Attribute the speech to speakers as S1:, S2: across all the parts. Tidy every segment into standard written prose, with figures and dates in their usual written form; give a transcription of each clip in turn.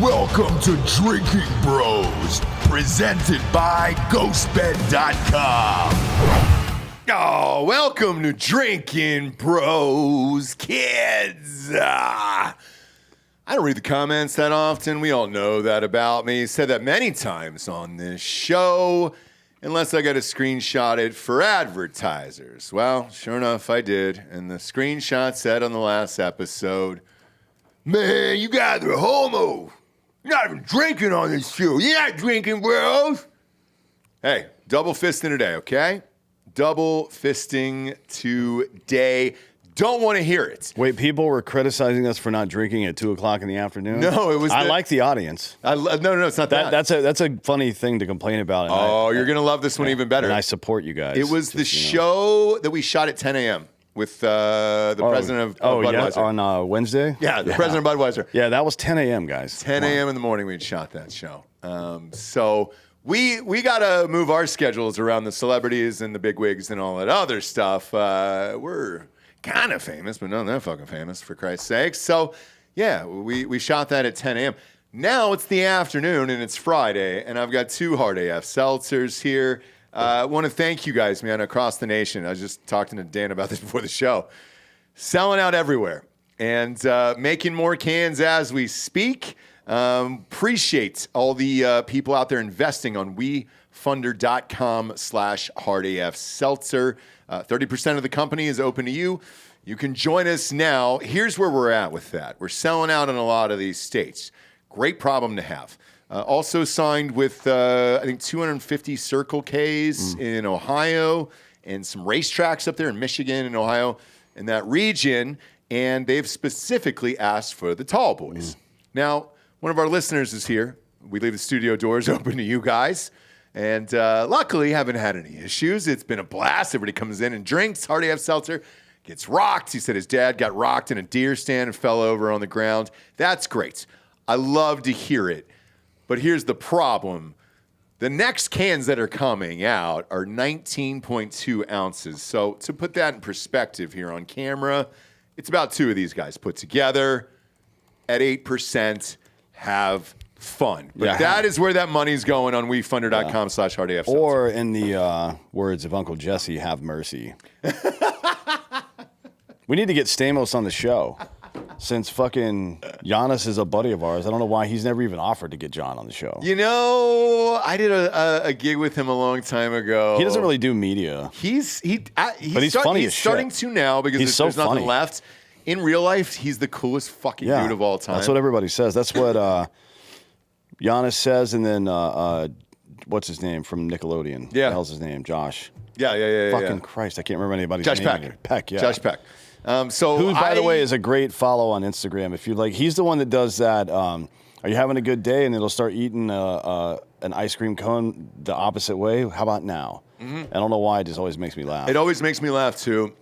S1: Welcome to Drinking Bros, presented by GhostBed.com. Oh, welcome to Drinking Bros, kids. I don't read the comments that often. We all know that about me. Said that many times on this show, unless I got to screenshot it for advertisers. Well, sure enough, I did. And the screenshot said on the last episode, man, you guys are homo. You're not even drinking on this show. You're not drinking, bros. Hey, double fisting today, okay? Double fisting today. Don't want to hear it.
S2: Wait, people were criticizing us for not drinking at 2 o'clock in the afternoon?
S1: No, it was.
S2: I like the audience.
S1: No, it's not that.
S2: That's a funny thing to complain about.
S1: You're going to love this one even better.
S2: And I support you guys.
S1: It was the show that we shot at 10 a.m. with the president of Budweiser.
S2: Yeah, on Wednesday?
S1: Yeah, the president of Budweiser.
S2: Yeah, that was 10 a.m., guys.
S1: 10 a.m. in the morning we shot that show. So we got to move our schedules around the celebrities and the bigwigs and all that other stuff. We're kind of famous, but not that fucking famous, for Christ's sake. So, yeah, we shot that at 10 a.m. Now it's the afternoon, and it's Friday, and I've got 2 Hard AF seltzers here. I want to thank you guys, man, across the nation. I was just talking to Dan about this before the show. Selling out everywhere and making more cans as we speak. Appreciate all the people out there investing on wefunder.com/hardafseltzer. 30% of the company is open to you. You can join us now. Here's where we're at with that. We're selling out in a lot of these states. Great problem to have. Also signed with, I think, 250 Circle Ks in Ohio and some racetracks up there in Michigan and Ohio in that region. And they've specifically asked for the tall boys. Now, one of our listeners is here. We leave the studio doors open to you guys. And luckily, haven't had any issues. It's been a blast. Everybody comes in and drinks. Hard AF Seltzer gets rocked. He said his dad got rocked in a deer stand and fell over on the ground. That's great. I love to hear it. But here's the problem. The next cans that are coming out are 19.2 ounces. So to put that in perspective here on camera, it's about 2 of these guys put together at 8%. Have fun. But that is where that money's going on wefunder.com/hardafseltzer.
S2: Or in the words of Uncle Jesse, have mercy. We need to get Stamos on the show. Since fucking Giannis is a buddy of ours, I don't know why he's never even offered to get John on the show.
S1: You know, I did a gig with him a long time ago.
S2: He doesn't really do media.
S1: But he's funny as shit. Starting to now because there's nothing left. In real life, he's the coolest fucking dude of all time.
S2: That's what everybody says. That's what Giannis says, and then what's his name from Nickelodeon?
S1: Yeah.
S2: What the hell's his name? Josh.
S1: Yeah.
S2: Fucking Christ, I can't remember anybody's name.
S1: Josh Peck.
S2: Peck, yeah.
S1: Josh Peck.
S2: Who, by the way, is a great follow on Instagram. If you like, he's the one that does that. Are you having a good day? And it'll start eating an ice cream cone the opposite way. How about now? I don't know why. It just always makes me laugh.
S1: It always makes me laugh too.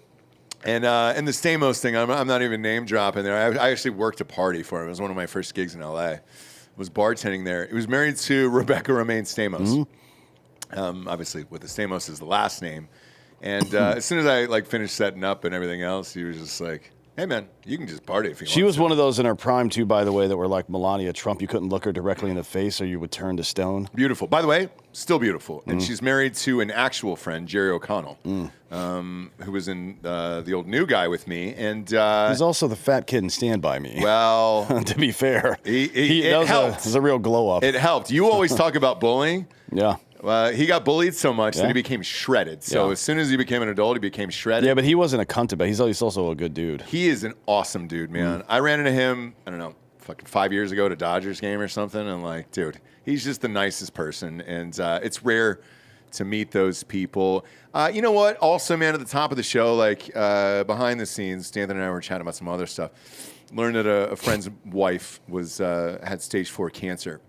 S1: And the Stamos thing, I'm not even name dropping there. I actually worked a party for him. It was one of my first gigs in LA. I was bartending there. He was married to Rebecca Romaine Stamos. Obviously, with the Stamos as the last name. And as soon as I finished setting up and everything else, he was just like, hey, man, you can just party if you want.
S2: She was one of those in her prime, too, by the way, that were like Melania Trump. You couldn't look her directly in the face or you would turn to stone.
S1: Beautiful. By the way, still beautiful. And she's married to an actual friend, Jerry O'Connell, who was in The Old New Guy with me. And
S2: he's also the fat kid in Stand By Me.
S1: Well,
S2: to be fair.
S1: It helped.
S2: It was a real glow-up.
S1: It helped. You always talk about bullying.
S2: Yeah.
S1: He got bullied so much that he became shredded. So as soon as he became an adult, he became shredded.
S2: Yeah, but he wasn't a cunt about. He's also a good dude.
S1: He is an awesome dude, man. I ran into him, I don't know, fucking 5 years ago at a Dodgers game or something. And like, dude, he's just the nicest person. And it's rare to meet those people. You know what? Also, man, at the top of the show, like behind the scenes, Dan and I were chatting about some other stuff. Learned that a friend's wife had stage 4 cancer.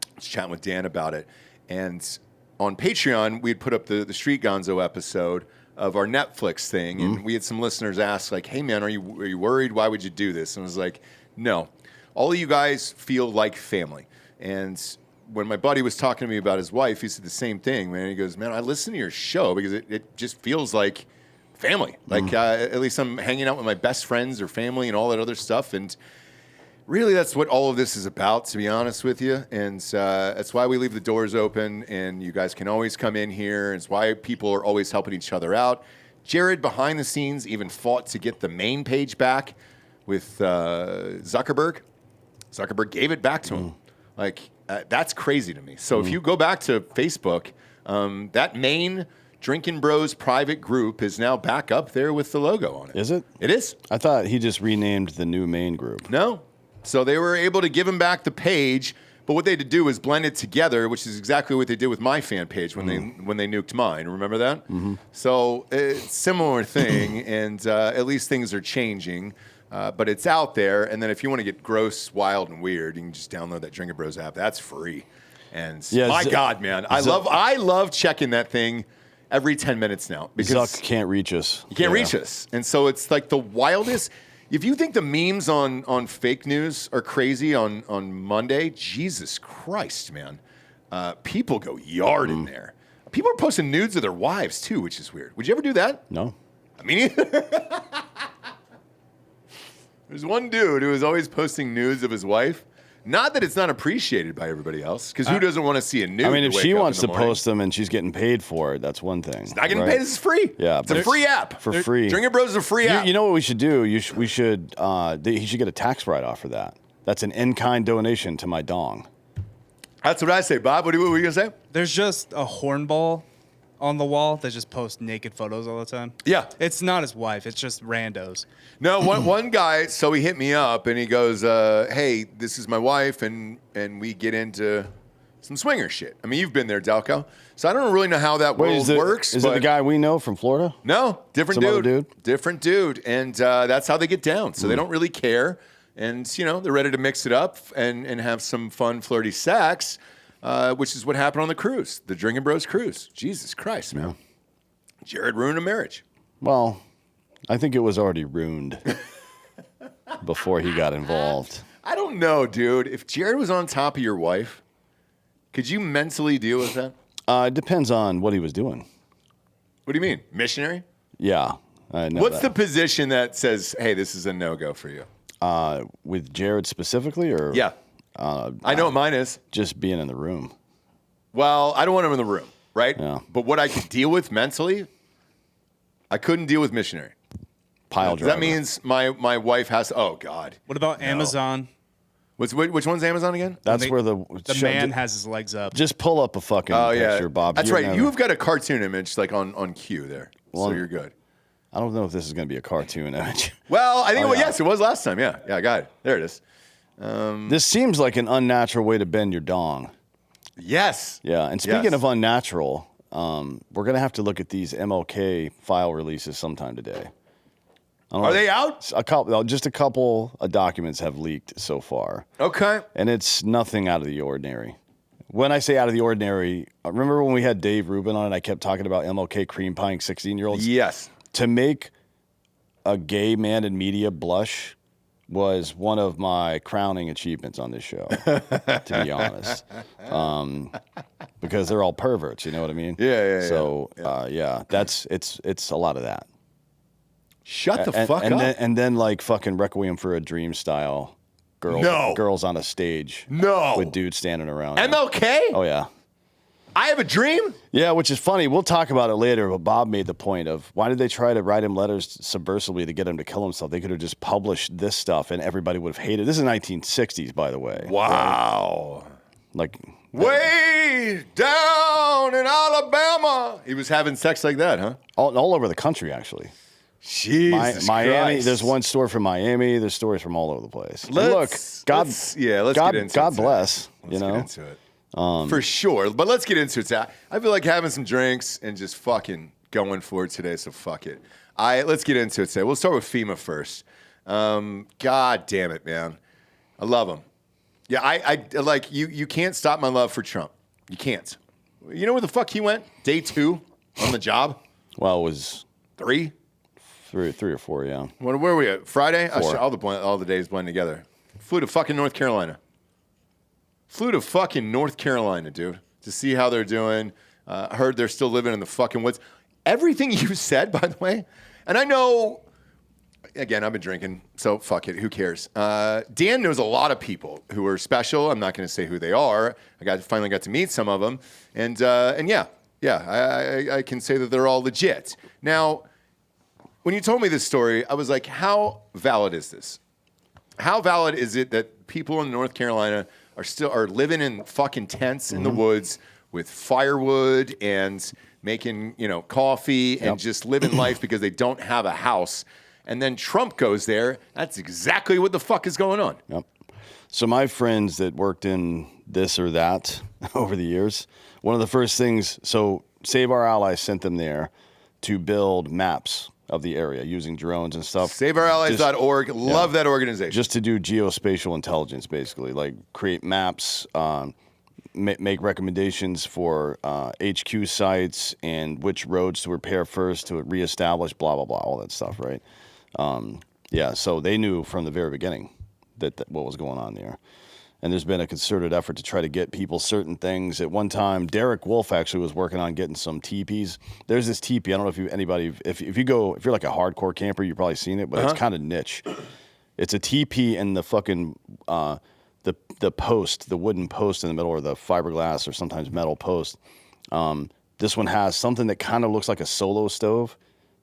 S1: I was chatting with Dan about it. And on Patreon, we'd put up the Street Gonzo episode of our Netflix thing. And we had some listeners ask, like, hey, man, are you worried? Why would you do this? And I was like, no. All of you guys feel like family. And when my buddy was talking to me about his wife, he said the same thing, man. He goes, man, I listen to your show because it just feels like family. Like, at least I'm hanging out with my best friends or family and all that other stuff. And really, that's what all of this is about, to be honest with you. And that's why we leave the doors open, and you guys can always come in here. It's why people are always helping each other out. Jared, behind the scenes, even fought to get the main page back with Zuckerberg. Zuckerberg gave it back to him. Like, that's crazy to me. So if you go back to Facebook, that main Drinkin' Bros private group is now back up there with the logo on it.
S2: Is it?
S1: It is.
S2: I thought he just renamed the new main group.
S1: No. So they were able to give him back the page, but what they had to do was blend it together, which is exactly what they did with my fan page when they nuked mine. Remember that? So it's a similar thing, and at least things are changing. But it's out there, and then if you want to get gross, wild, and weird, you can just download that Drinkin' Bros app. That's free. And my God, man, I love checking that thing every 10 minutes now. Because
S2: Zuck can't reach us.
S1: You can't reach us. And so it's like the wildest. If you think the memes on fake news are crazy on Monday, Jesus Christ, man. People go yard in there. People are posting nudes of their wives, too, which is weird. Would you ever do that?
S2: No.
S1: I mean, there's one dude who is always posting nudes of his wife. Not that it's not appreciated by everybody else, because who doesn't want to see a nude?
S2: I mean, if she wants to
S1: morning?
S2: post them and she's getting paid for it, that's one thing.
S1: It's not getting paid. This is free.
S2: Yeah,
S1: it's a free app.
S2: For free.
S1: Drinkin' Bros is a free app.
S2: You know what we should do? He should get a tax write-off for that. That's an in-kind donation to my dong.
S1: That's what I say, Bob. What were you going to say?
S3: There's just a hornball on the wall that just posts naked photos all the time.
S1: Yeah.
S3: It's not his wife. It's just randos.
S1: No, one guy, so he hit me up and he goes, hey, this is my wife, and we get into some swinger shit. I mean, you've been there, Delco. So I don't really know how that world works.
S2: Is it the guy we know from Florida?
S1: No, different
S2: Some other dude.
S1: Different dude. And that's how they get down. So they don't really care. And, you know, they're ready to mix it up and have some fun, flirty sex. Which is what happened on the cruise, the Drinkin' Bros cruise. Jesus Christ, man. Jared ruined a marriage.
S2: Well, I think it was already ruined before he got involved.
S1: I don't know, dude. If Jared was on top of your wife, could you mentally deal with that?
S2: It depends on what he was doing.
S1: What do you mean? Missionary?
S2: Yeah. I know
S1: What's the position that says, hey, this is a no-go for you?
S2: With Jared specifically, or?
S1: Yeah. I know what mine is.
S2: Just being in the room.
S1: Well, I don't want him in the room, right?
S2: Yeah.
S1: But what I could deal with mentally, I couldn't deal with missionary.
S2: Pile driver.
S1: That means my wife has to, oh, God.
S3: What about Amazon?
S1: Which one's Amazon again?
S2: That's where the
S3: man has his legs up.
S2: Just pull up a fucking picture, Bob.
S1: That's right. You've got a cartoon image like on cue there, so you're good.
S2: I don't know if this is going to be a cartoon image.
S1: Well, I think yes, it was last time. Yeah, I got it. There it is.
S2: This seems like an unnatural way to bend your dong.
S1: Yes.
S2: Yeah, and speaking of unnatural, we're going to have to look at these MLK file releases sometime today.
S1: Are they out?
S2: Just a couple of documents have leaked so far.
S1: Okay.
S2: And it's nothing out of the ordinary. When I say out of the ordinary, remember when we had Dave Rubin on and I kept talking about MLK cream pieing 16-year-olds?
S1: Yes.
S2: To make a gay man in media blush was one of my crowning achievements on this show, to be honest. Because they're all perverts, you know what I mean?
S1: Yeah.
S2: So, it's a lot of that.
S1: Shut the fuck up.
S2: And then like fucking Requiem for a Dream style girls on a stage.
S1: No.
S2: With dudes standing around.
S1: MLK?
S2: Oh, yeah.
S1: I Have a Dream?
S2: Yeah, which is funny. We'll talk about it later, but Bob made the point of why did they try to write him letters subversively to get him to kill himself? They could have just published this stuff and everybody would have hated it. This is 1960s, by the way.
S1: Wow.
S2: Right? Like...
S1: Way down in Alabama. He was having sex like that, huh?
S2: All over the country, actually.
S1: Jesus
S2: Miami.
S1: Christ.
S2: There's one story from Miami. There's stories from all over the place.
S1: Let's get into it.
S2: God bless.
S1: Let's get into it. For sure. But let's get into it. I feel like having some drinks and just fucking going for it today, so fuck it. Let's get into it today. We'll start with FEMA first. God damn it, man. I love him. Yeah, I like you can't stop my love for Trump. You can't. You know where the fuck he went? Day 2 on the job?
S2: Well, it was
S1: 3
S2: or 4, yeah.
S1: Where were we at? Friday?
S2: 4.
S1: All the days blend together. Flew to fucking North Carolina. Dude, to see how they're doing. Heard they're still living in the fucking woods. Everything you said, by the way, and I know Again, I've been drinking, so fuck it. Who cares? Dan knows a lot of people who are special. I'm not going to say who they are. Finally got to meet some of them, and yeah, I can say that they're all legit. Now, when you told me this story, I was like, how valid is this? How valid is it that people in North Carolina are living in fucking tents in the woods with firewood and making coffee and just living life because they don't have a house? And then Trump goes there. That's exactly what the fuck is going on.
S2: Yep. So my friends that worked in this or that over the years, one of the first things, so Save Our Allies sent them there to build maps of the area using drones and stuff.
S1: SaveOurAllies.org. Love that organization.
S2: Just to do geospatial intelligence, basically, like create maps, make recommendations for HQ sites and which roads to repair first to reestablish, blah, blah, blah, all that stuff, right? So they knew from the very beginning that what was going on there. And there's been a concerted effort to try to get people certain things. At one time, Derek Wolf actually was working on getting some teepees. There's this teepee. I don't know if if you're like a hardcore camper, you've probably seen it, but it's kind of niche. It's a teepee in the fucking the post, the wooden post in the middle, or the fiberglass or sometimes metal post. This one has something that kind of looks like a solo stove.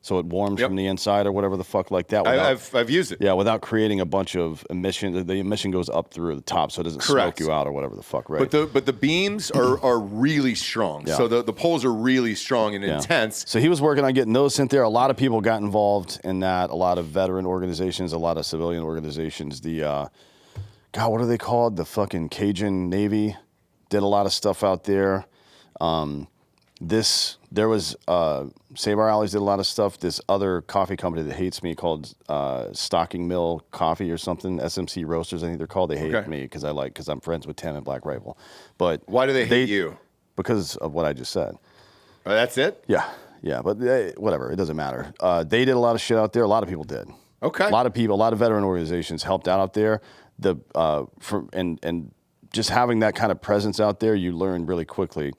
S2: So it warms from the inside or whatever the fuck like that.
S1: I've used it.
S2: Yeah, without creating a bunch of emission. The emission goes up through the top, so it doesn't smoke you out or whatever the fuck, right?
S1: But the beams are really strong. Yeah. So the poles are really strong and intense.
S2: So he was working on getting those sent there. A lot of people got involved in that. A lot of veteran organizations, a lot of civilian organizations. The what are they called? The fucking Cajun Navy did a lot of stuff out there. There was Save Our Allies did a lot of stuff. This other coffee company that hates me called Stocking Mill Coffee or something, SMC Roasters, I think they're called. They hate me because I'm friends with Tim and Black Rifle. But
S1: why do they hate you?
S2: Because of what I just said.
S1: Oh, that's it?
S2: Yeah, but whatever, it doesn't matter. They did a lot of shit out there. A lot of people did.
S1: Okay.
S2: A lot of people, a lot of veteran organizations helped out there. And just having that kind of presence out there, you learn really quickly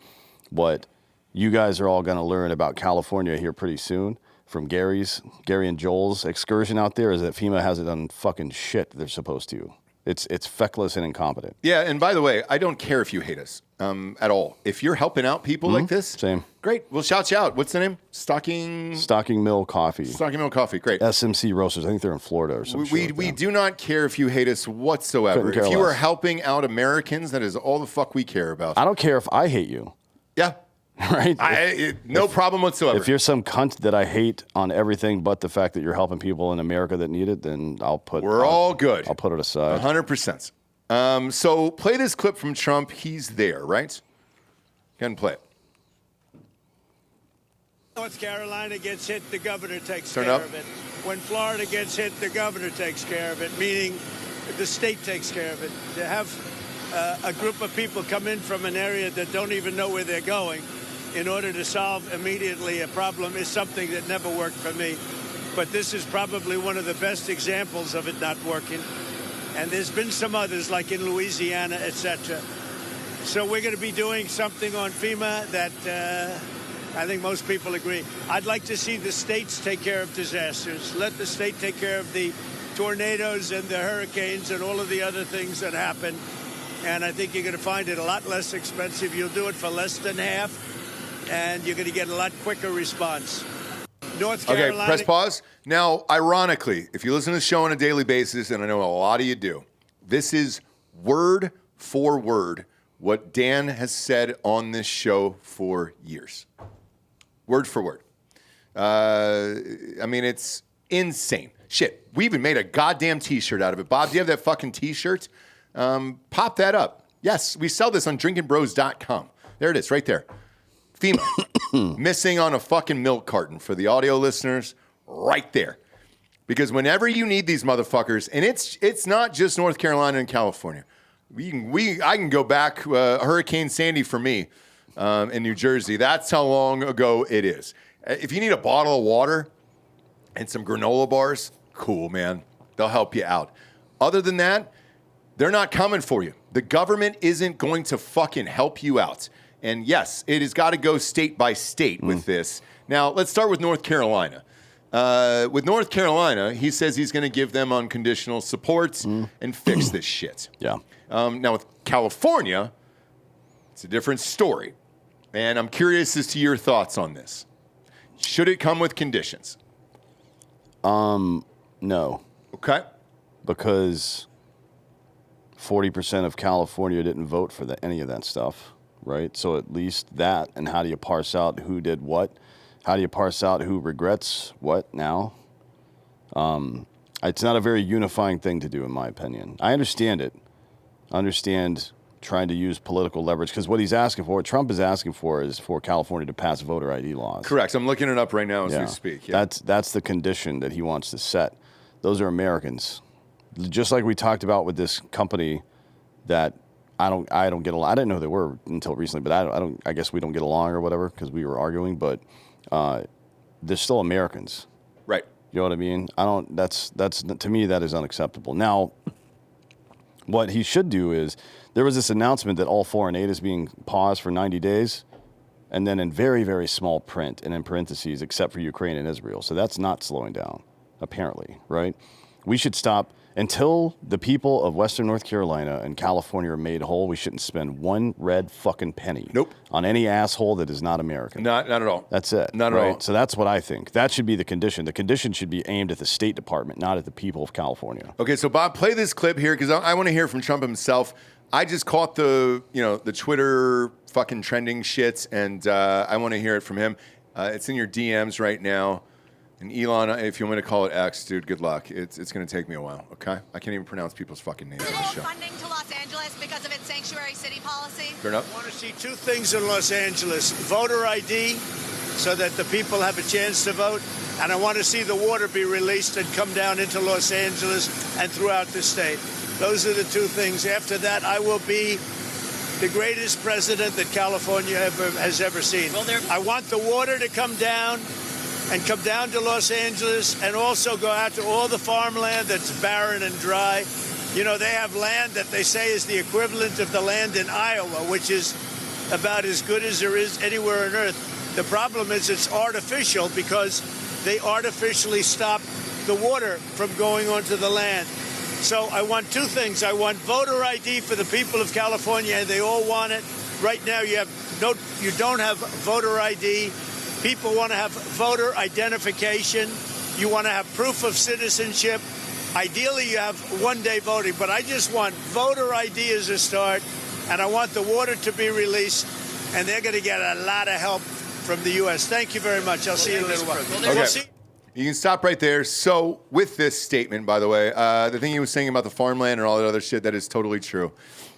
S2: what you guys are all going to learn about California here pretty soon from Gary and Joel's excursion out there, is that FEMA hasn't done fucking shit they're supposed to. It's feckless and incompetent.
S1: Yeah, and by the way, I don't care if you hate us at all. If you're helping out people like this,
S2: same.
S1: Great. We'll shout you out. What's the name? Stocking
S2: Mill Coffee.
S1: Stocking Mill Coffee. Great.
S2: SMC Roasters. I think they're in Florida or something.
S1: We do not care if you hate us whatsoever. If you are helping out Americans, that is all the fuck we care about.
S2: I don't care if I hate you.
S1: Yeah.
S2: Right?
S1: No problem whatsoever.
S2: If you're some cunt that I hate on everything but the fact that you're helping people in America that need it, then
S1: we're all good.
S2: I'll put it aside.
S1: 100%. So play this clip from Trump. He's there, right? Go ahead and play it.
S4: North Carolina gets hit, the governor takes care of it. When Florida gets hit, the governor takes care of it, meaning the state takes care of it. To have a group of people come in from an area that don't even know where they're going in order to solve immediately a problem is something that never worked for me. But this is probably one of the best examples of it not working. And there's been some others, like in Louisiana, etc. So we're going to be doing something on FEMA that I think most people agree. I'd like to see the states take care of disasters. Let the state take care of the tornadoes and the hurricanes and all of the other things that happen. And I think you're going to find it a lot less expensive. You'll do it for less than half, and you're going to get a lot quicker response. North Carolina.
S1: Okay, press pause. Now, ironically, if you listen to the show on a daily basis, and I know a lot of you do, this is word for word what Dan has said on this show for years. Word for word. I mean, it's insane. Shit, we even made a goddamn T-shirt out of it. Bob, do you have that fucking T-shirt? Pop that up. Yes, we sell this on drinkinbros.com. There it is, right there. FEMA, missing on a fucking milk carton for the audio listeners, right there. Because whenever you need these motherfuckers, and it's not just North Carolina and California. I can go back, Hurricane Sandy for me in New Jersey. That's how long ago it is. If you need a bottle of water and some granola bars, cool, man. They'll help you out. Other than that, they're not coming for you. The government isn't going to fucking help you out. And yes, it has got to go state by state with this. Now, let's start with North Carolina. With North Carolina, he says he's going to give them unconditional support and fix this shit.
S2: Yeah.
S1: Now, with California, it's a different story. And I'm curious as to your thoughts on this. Should it come with conditions?
S2: No.
S1: Okay.
S2: Because 40% of California didn't vote for any of that stuff, right? So at least that, and how do you parse out who did what? How do you parse out who regrets what now? It's not a very unifying thing to do, in my opinion. I understand it. I understand trying to use political leverage, because what he's asking for, what Trump is asking for, is for California to pass voter ID laws.
S1: Correct. I'm looking it up right now as we speak. Yeah.
S2: That's the condition that he wants to set. Those are Americans. Just like we talked about with this company that I don't get along. I didn't know who they were until recently, but I guess we don't get along or whatever because we were arguing, but they're still Americans.
S1: Right.
S2: You know what I mean? That's to me, that is unacceptable. Now, what he should do is, there was this announcement that all foreign aid is being paused for 90 days, and then in very, very small print and in parentheses, except for Ukraine and Israel. So that's not slowing down, apparently, right? We should stop until the people of Western North Carolina and California are made whole. We shouldn't spend one red fucking penny on any asshole that is not American.
S1: Not at all.
S2: That's it.
S1: Not at all.
S2: So that's what I think. That should be the condition. The condition should be aimed at the State Department, not at the people of California.
S1: Okay, so Bob, play this clip here because I want to hear from Trump himself. I just caught the Twitter fucking trending shit, and I want to hear it from him. It's in your DMs right now. And Elon, if you want me to call it X, dude, good luck. It's going to take me a while, okay? I can't even pronounce people's fucking names on the show.
S5: Funding to Los Angeles because of its sanctuary city policy.
S1: Turn up.
S4: I want to see two things in Los Angeles. Voter ID, so that the people have a chance to vote. And I want to see the water be released and come down into Los Angeles and throughout the state. Those are the two things. After that, I will be the greatest president that California has ever seen. Well, I want the water to come down and come down to Los Angeles and also go out to all the farmland that's barren and dry. You know, they have land that they say is the equivalent of the land in Iowa, which is about as good as there is anywhere on earth. The problem is it's artificial because they artificially stop the water from going onto the land. So I want two things. I want voter ID for the people of California, and they all want it. Right now, you don't have voter ID. People want to have voter identification. You want to have proof of citizenship. Ideally, you have one-day voting, but I just want voter ID as a start, and I want the water to be released, and they're going to get a lot of help from the U.S. Thank you very much. I'll see you in a little while.
S1: Okay. You can stop right there. So with this statement, by the way, the thing he was saying about the farmland and all that other shit, that is totally true.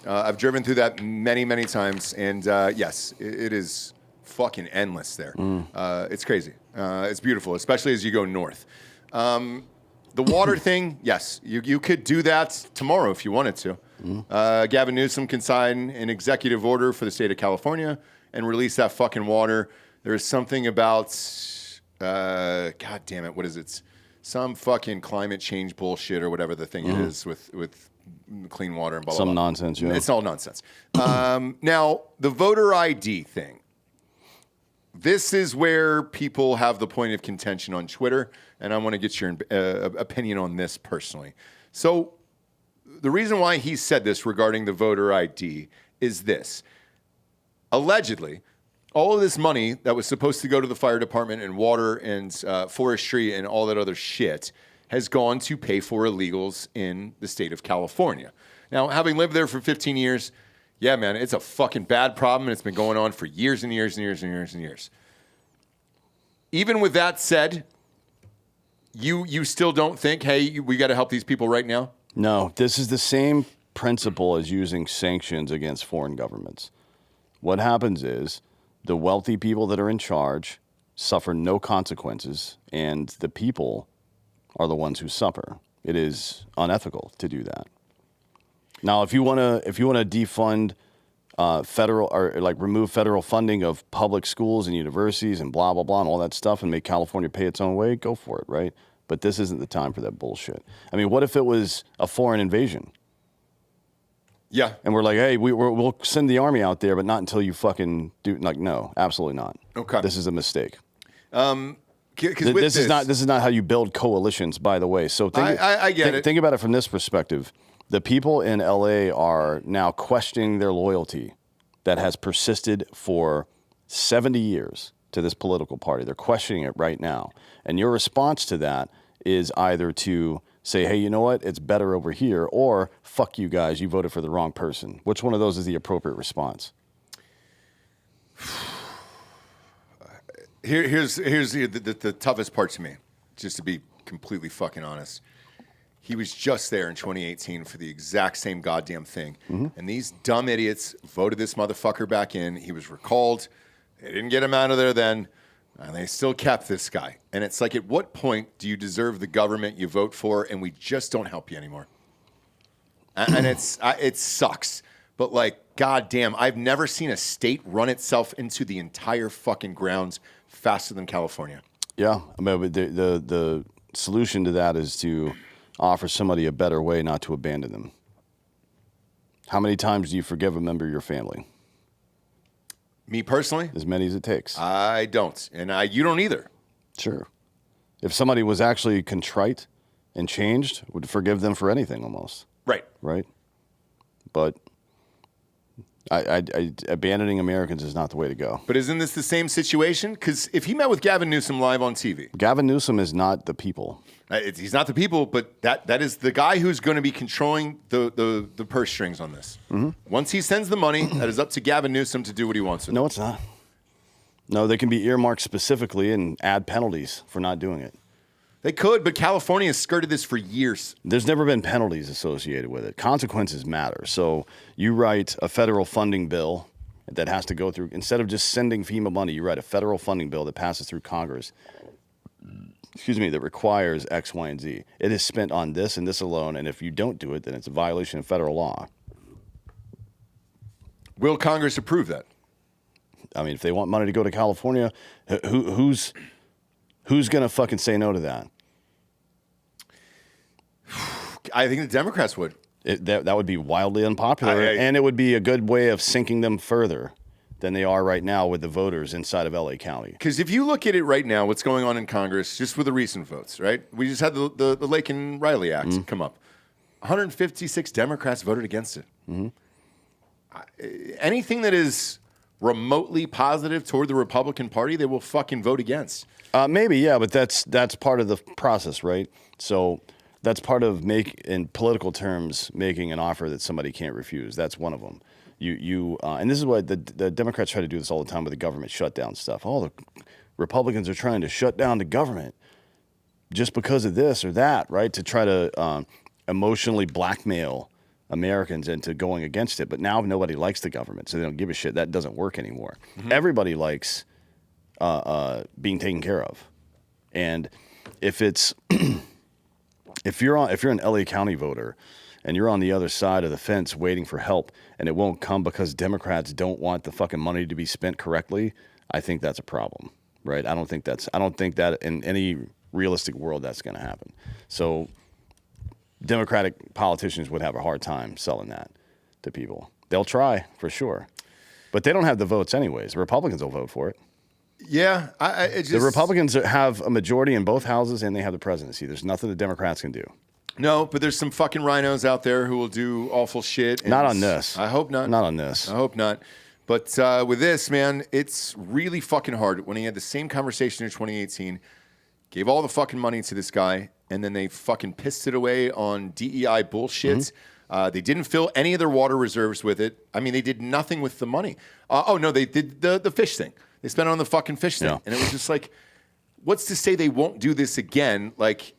S1: I've driven through that many, many times, and yes, it is fucking endless there. It's crazy. It's beautiful, especially as you go north. The water thing, yes, you could do that tomorrow if you wanted to. Gavin Newsom can sign an executive order for the state of California and release that fucking water. There is something about, God damn it, what is it? Some fucking climate change bullshit or whatever the thing is with clean water and blah, blah, blah.
S2: Some nonsense, yeah.
S1: It's all nonsense. Now, the voter ID thing. This is where people have the point of contention on Twitter, and I want to get your opinion on this personally. So the reason why he said this regarding the voter ID is this. Allegedly, all of this money that was supposed to go to the fire department and water and forestry and all that other shit has gone to pay for illegals in the state of California. Now, having lived there for 15 years, yeah, man, it's a fucking bad problem, and it's been going on for years and years and years and years and years. Even with that said, you still don't think, hey, we got to help these people right now?
S2: No, this is the same principle as using sanctions against foreign governments. What happens is the wealthy people that are in charge suffer no consequences, and the people are the ones who suffer. It is unethical to do that. Now, if you want to defund federal or like remove federal funding of public schools and universities and blah blah blah and all that stuff and make California pay its own way, go for it, right? But this isn't the time for that bullshit. I mean, what if it was a foreign invasion?
S1: Yeah.
S2: And we're like, hey, we'll send the army out there, but not until you fucking do. Like, no, absolutely not.
S1: Okay.
S2: This is a mistake. This is not how you build coalitions, by the way. So
S1: I get it.
S2: Think about it from this perspective. The people in LA are now questioning their loyalty that has persisted for 70 years to this political party. They're questioning it right now. And your response to that is either to say, hey, you know what? It's better over here, or fuck you guys, you voted for the wrong person. Which one of those is the appropriate response?
S1: Here's the toughest part to me, just to be completely fucking honest. He was just there in 2018 for the exact same goddamn thing. And these dumb idiots voted this motherfucker back in. He was recalled. They didn't get him out of there then. And they still kept this guy. And it's like, at what point do you deserve the government you vote for and we just don't help you anymore? And it sucks. But like, goddamn, I've never seen a state run itself into the entire fucking ground faster than California.
S2: Yeah. I mean, the solution to that is to offer somebody a better way not to abandon them. How many times do you forgive a member of your family?
S1: Me personally?
S2: As many as it takes.
S1: I don't. And you don't either.
S2: Sure. If somebody was actually contrite and changed, would forgive them for anything almost.
S1: Right.
S2: Right? But abandoning Americans is not the way to go.
S1: But isn't this the same situation? Because if he met with Gavin Newsom live on TV.
S2: Gavin Newsom is not the people.
S1: He's not the people, but that is the guy who's going to be controlling the purse strings on this. Once he sends the money, that is up to Gavin Newsom to do what he wants to do.
S2: No, it's not. No, they can be earmarked specifically and add penalties for not doing it.
S1: They could, but California has skirted this for years.
S2: There's never been penalties associated with it. Consequences matter. So you write a federal funding bill that has to go through, instead of just sending FEMA money, you write a federal funding bill that passes through Congress, that requires X, Y, and Z. It is spent on this and this alone, and if you don't do it, then it's a violation of federal law.
S1: Will Congress approve that?
S2: I mean, if they want money to go to California, who's going to fucking say no to that?
S1: I think the Democrats would.
S2: That would be wildly unpopular, and it would be a good way of sinking them further than they are right now with the voters inside of LA County.
S1: Because if you look at it right now, what's going on in Congress, just with the recent votes, right? We just had the Lake and Riley Act come up. 156 Democrats voted against it. Anything that is remotely positive toward the Republican Party, they will fucking vote against.
S2: Maybe, yeah, but that's part of the process, right? So that's part of in political terms, making an offer that somebody can't refuse. That's one of them. And this is what the Democrats try to do this all the time with the government shutdown stuff. Oh, the Republicans are trying to shut down the government just because of this or that, right? To try to emotionally blackmail Americans into going against it. But now nobody likes the government, so they don't give a shit. That doesn't work anymore. Everybody likes being taken care of. And if it's if you're an LA County voter and you're on the other side of the fence waiting for help and it won't come because Democrats don't want the fucking money to be spent correctly, I think that's a problem, right? I don't think that in any realistic world that's going to happen. So Democratic politicians would have a hard time selling that to people. They'll try for sure, but they don't have the votes anyways. The Republicans will vote for it.
S1: Yeah,
S2: the Republicans have a majority in both houses and they have the presidency. There's nothing the Democrats can do.
S1: No, but there's some fucking rhinos out there who will do awful shit.
S2: Not on this.
S1: I hope not.
S2: Not on this.
S1: I hope not. But with this, man, it's really fucking hard. When he had the same conversation in 2018, gave all the fucking money to this guy, and then they fucking pissed it away on DEI bullshit. They didn't fill any of their water reserves with it. I mean, they did nothing with the money. They did the fish thing. They spent it on the fucking fish thing. And it was just like, what's to say they won't do this again? Like,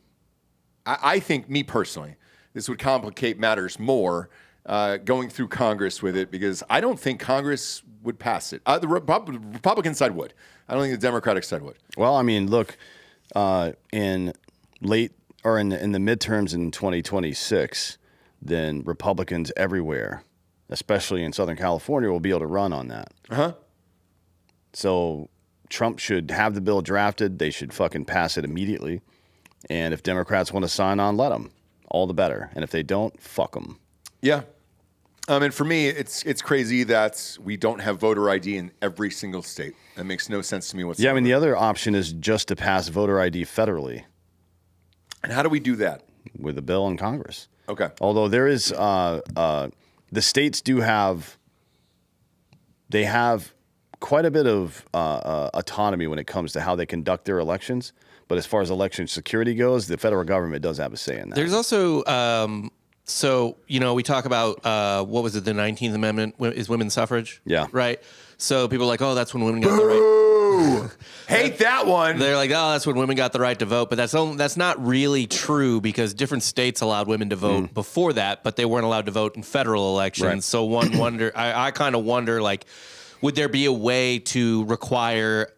S1: I think, me personally, this would complicate matters more going through Congress with it, because I don't think Congress would pass it. The Republican side would. I don't think the Democratic side would.
S2: Well, I mean, look, in the midterms in 2026, then Republicans everywhere, especially in Southern California, will be able to run on that. So Trump should have the bill drafted. They should fucking pass it immediately. And if Democrats want to sign on, let them. All the better. And if they don't, fuck them.
S1: Yeah. And for me, it's crazy that we don't have voter ID in every single state. That makes no sense to me whatsoever.
S2: Yeah, I mean, the other option is just to pass voter ID federally.
S1: And how do we do that?
S2: With a bill in Congress.
S1: Okay.
S2: Although there is, the states do have, they have quite a bit of autonomy when it comes to how they conduct their elections. But as far as election security goes, the federal government does have a say in that.
S6: There's also, so, we talk about, what was it, the 19th Amendment is women's suffrage?
S2: Yeah.
S6: Right? So people are like, oh, that's when women got the right.
S1: Ooh, hate that one.
S6: They're like, oh, that's when women got the right to vote. But that's not really true because different states allowed women to vote before that, but they weren't allowed to vote in federal elections.
S2: Right.
S6: So I kind of wonder, like, would there be a way to require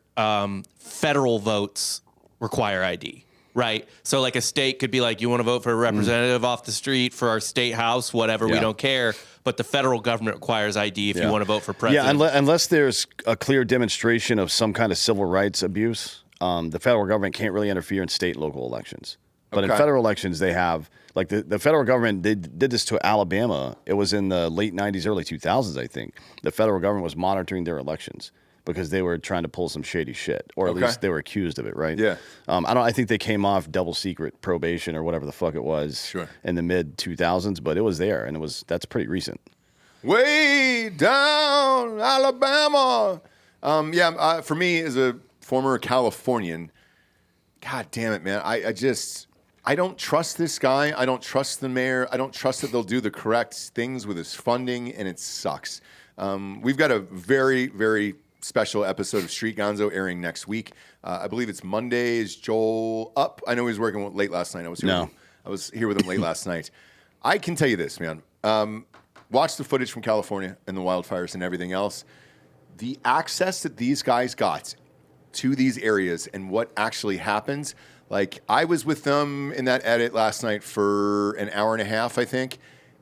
S6: federal votes require ID? Right. So like a state could be like, you want to vote for a representative off the street for our state house, whatever, we don't care. But the federal government requires ID if you want to vote for president.
S2: Yeah, unless there's a clear demonstration of some kind of civil rights abuse, the federal government can't really interfere in state and local elections. But in federal elections, they have, like the federal government did this to Alabama. It was in the late 90s, early 2000s, I think. The federal government was monitoring their elections because they were trying to pull some shady shit, or at least they were accused of it, right?
S1: Yeah.
S2: I think they came off double secret probation or whatever the fuck it was in the mid 2000s, but it was there, and that's pretty recent.
S1: Way down Alabama. For me as a former Californian, God damn it, man. I don't trust this guy. I don't trust the mayor. I don't trust that they'll do the correct things with his funding, and it sucks. We've got a very, very special episode of Street Gonzo airing next week. I believe it's Monday. Is Joel up? I know he was working late last night. I was here with him late last night. I can tell you this, man. Watch the footage from California and the wildfires and everything else. The access that these guys got to these areas and what actually happens. Like, I was with them in that edit last night for an hour and a half, I think,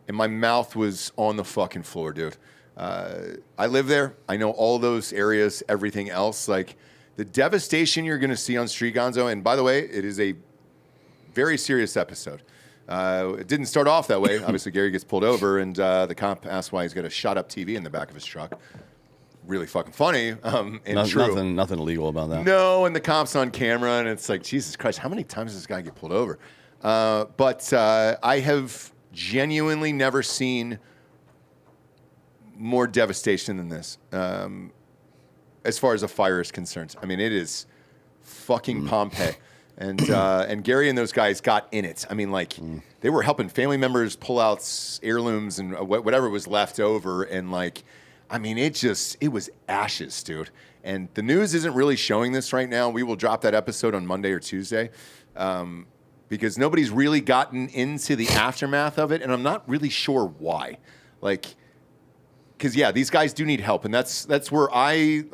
S1: and my mouth was on the fucking floor, dude. I live there. I know all those areas, everything else. Like, the devastation you're going to see on Street Gonzo, and by the way, it is a very serious episode. It didn't start off that way. Obviously, Gary gets pulled over, and the cop asks why he's got a shot-up TV in the back of his truck. Really fucking funny and true.
S2: Nothing illegal about that.
S1: No, and the cop's on camera, and it's like, Jesus Christ, how many times does this guy get pulled over? But I have genuinely never seen more devastation than this as far as a fire is concerned. I mean, it is fucking Pompeii. And Gary and those guys got in it. I mean, like, they were helping family members pull out heirlooms and whatever was left over. And, like, I mean, it was ashes, dude. And the news isn't really showing this right now. We will drop that episode on Monday or Tuesday because nobody's really gotten into the aftermath of it. And I'm not really sure why. Like, because, yeah, these guys do need help. And that's where I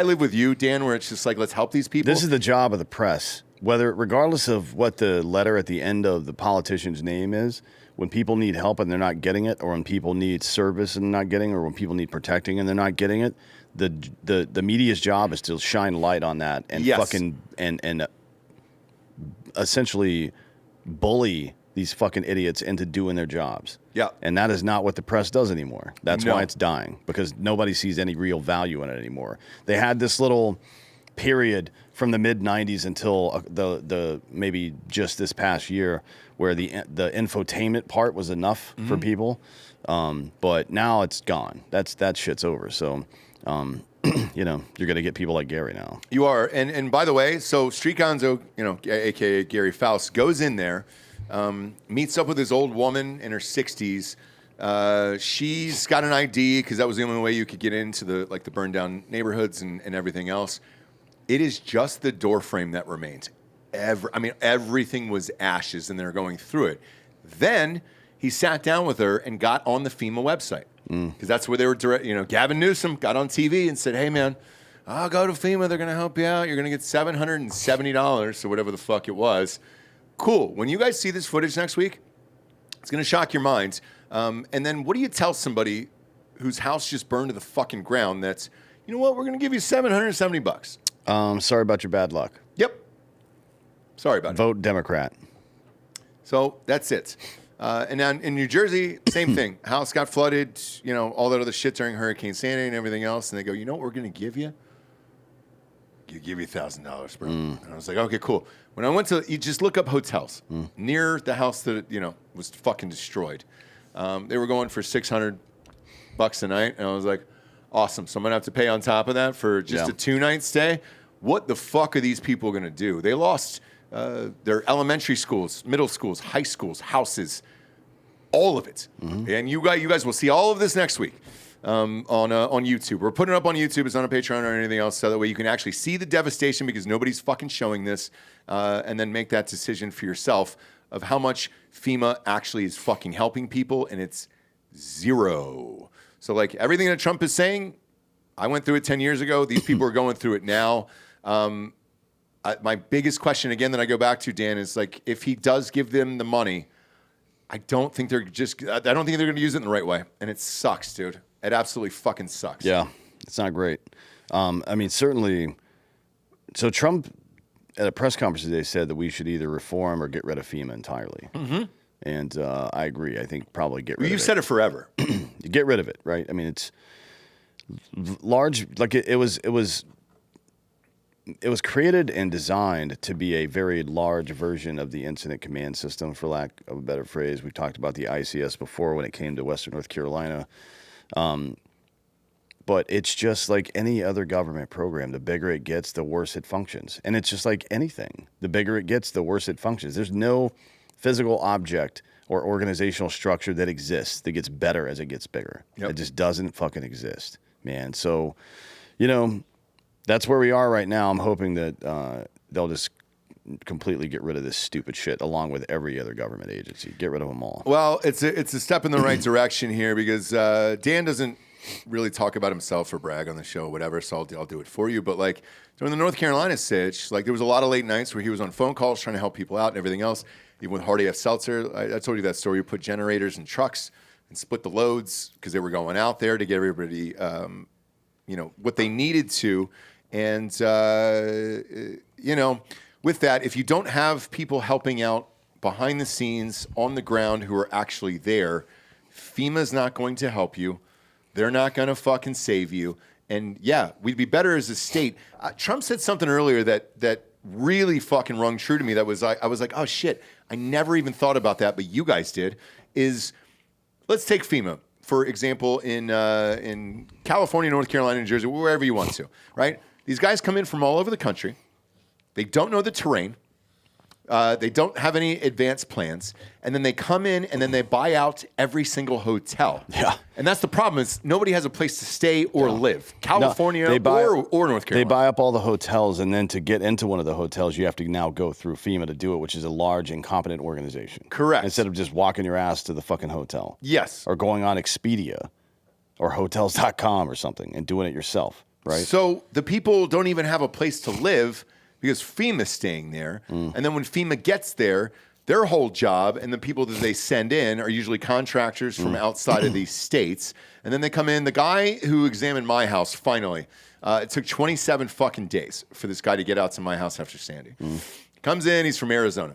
S1: live with you, Dan, where it's just like, let's help these people.
S2: This is the job of the press. Regardless of what the letter at the end of the politician's name is, when people need help and they're not getting it, or when people need service and they're not getting it, or when people need protecting and they're not getting it, the media's job is to shine light on that and and essentially bully these fucking idiots into doing their jobs.
S1: Yeah.
S2: And that is not what the press does anymore. That's why it's dying, because nobody sees any real value in it anymore. They had this little period from the mid 90s until the maybe just this past year where the infotainment part was enough for people, but now it's gone. That shit's over. So you're gonna get people like Gary now. You are,
S1: and by the way, so Street Gonzo, aka Gary Faust, goes in there, meets up with his old woman in her 60s. She's got an ID because that was the only way you could get into the burned down neighborhoods and everything else. It is just the door frame that remained. Everything was ashes, and they're going through it. Then he sat down with her and got on the FEMA website because that's where they were direct. Gavin Newsom got on TV and said, "Hey, man, I'll go to FEMA. They're going to help you out. You're going to get $770 or whatever the fuck it was." Cool. When you guys see this footage next week, it's going to shock your minds. And then what do you tell somebody whose house just burned to the fucking ground? That's, you know what? We're going to give you $770.
S2: Sorry about your bad luck.
S1: Yep. Sorry about it.
S2: Vote Democrat.
S1: So that's it. And then in New Jersey, same thing. House got flooded, you know, all that other shit during Hurricane Sandy and everything else. And they go, you know what we're going to give you? Give you $1,000, bro. And I was like, okay, cool. When I went to, you just look up hotels near the house that, you know, was fucking destroyed. They were going for $600 a night. And I was like, awesome. So I'm going to have to pay on top of that for just a 2-night stay. What the fuck are these people going to do? They lost their elementary schools, middle schools, high schools, houses, all of it. And you guys will see all of this next week. On YouTube. We're putting it up on YouTube. It's not on Patreon or anything else, so that way you can actually see the devastation because nobody's fucking showing this, and then make that decision for yourself of how much FEMA actually is fucking helping people, and it's zero. So like everything that Trump is saying, I went through it 10 years ago. These people are going through it now. My biggest question again that I go back to, Dan, is like if he does give them the money, I don't think they're going to use it in the right way, and it sucks, dude. It absolutely fucking sucks.
S2: Yeah, it's not great. I mean, certainly. So Trump, at a press conference today, said that we should either reform or get rid of FEMA entirely. And I agree. I think probably get rid of it.
S1: You've said it forever.
S2: Get rid of it, right? I mean, it's large. Like it was created and designed to be a very large version of the incident command system, for lack of a better phrase. We talked about the ICS before when it came to Western North Carolina. But it's just like any other government program. The bigger it gets, the worse it functions. And it's just like anything. The bigger it gets, the worse it functions. There's no physical object or organizational structure that exists that gets better as it gets bigger. It just doesn't fucking exist, man. So, you know, that's where we are right now. I'm hoping that they'll just completely get rid of this stupid shit along with every other government agency. Get rid of them all.
S1: Well, it's a step in the right direction here because Dan doesn't really talk about himself or brag on the show or whatever, so I'll do it for you. But like during the North Carolina sitch, like there was a lot of late nights where he was on phone calls trying to help people out and everything else. Even with Hardy F. Seltzer, I told you that story. We put generators in trucks and split the loads because they were going out there to get everybody, you know, what they needed to. And, you know, with that, if you don't have people helping out behind the scenes on the ground who are actually there, FEMA's not going to help you. They're not going to fucking save you. And yeah, we'd be better as a state. Trump said something earlier that really fucking rung true to me. That was I was like, oh shit, I never even thought about that, but you guys did. Is let's take FEMA for example in California, North Carolina, New Jersey, wherever you want to, right? These guys come in from all over the country. They don't know the terrain. They don't have any advanced plans. And then they come in and then they buy out every single hotel. Yeah. And that's the problem is nobody has a place to stay or live. California or North Carolina.
S2: They buy up all the hotels, and then to get into one of the hotels, you have to now go through FEMA to do it, which is a large, incompetent organization.
S1: Correct.
S2: Instead of just walking your ass to the fucking hotel.
S1: Yes.
S2: Or going on Expedia or Hotels.com or something and doing it yourself, right?
S1: So the people don't even have a place to live because FEMA's staying there. And then when FEMA gets there, their whole job and the people that they send in are usually contractors from outside of these states. And then they come in. The guy who examined my house, finally, it took 27 fucking days for this guy to get out to my house after Sandy. Comes in, he's from Arizona.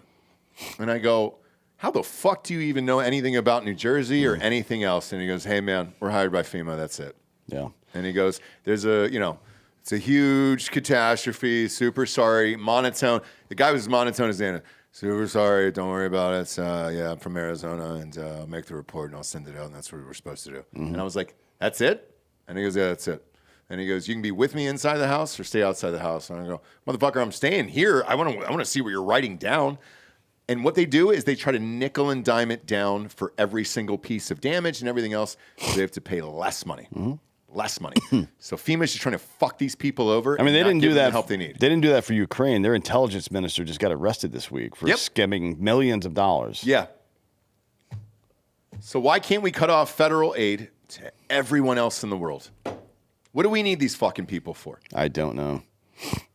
S1: And I go, how the fuck do you even know anything about New Jersey or anything else? And he goes, hey, man, we're hired by FEMA. That's it.
S2: Yeah.
S1: And he goes, there's a, you know, it's a huge catastrophe. Super sorry. Monotone. The guy was as monotone as Anna. Super sorry. Don't worry about it. Yeah, I'm from Arizona, and I'll make the report, and I'll send it out, and that's what we're supposed to do. And I was like, that's it? And he goes, yeah, that's it. And he goes, you can be with me inside the house or stay outside the house. And I go, motherfucker, I'm staying here. I want to see what you're writing down. And what they do is they try to nickel and dime it down for every single piece of damage and everything else. So they have to pay less money. Less money. So FEMA's just trying to fuck these people over.
S2: I mean, they didn't do that.
S1: The help they need.
S2: They didn't do that for Ukraine. Their intelligence minister just got arrested this week for skimming millions of dollars.
S1: Yeah. So why can't we cut off federal aid to everyone else in the world? What do we need these fucking people for?
S2: I don't know.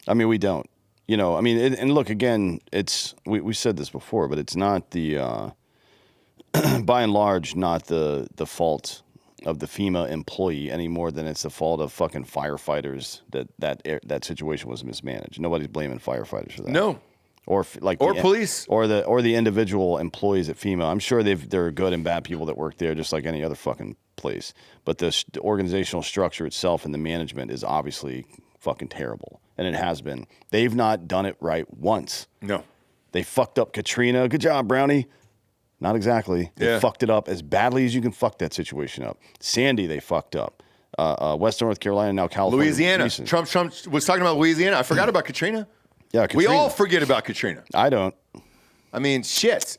S2: I mean, we don't. You know, I mean, and look, again, it's we said this before, but it's not the by and large not the fault of the FEMA employee any more than it's the fault of fucking firefighters that situation was mismanaged. Nobody's blaming firefighters for that.
S1: No.
S2: or
S1: police,
S2: or the individual employees at FEMA. I'm sure there are good and bad people that work there, just like any other fucking place. But the organizational structure itself and the management is obviously fucking terrible, and it has been. They've not done it right once.
S1: No, they
S2: fucked up Katrina. Good job, Brownie. Not exactly. They fucked it up as badly as you can fuck that situation up. Sandy, they fucked up. Western North Carolina, now California.
S1: Louisiana. Trump was talking about Louisiana. I forgot about Katrina.
S2: Yeah, Katrina.
S1: We all forget about Katrina.
S2: I don't.
S1: I mean, shit.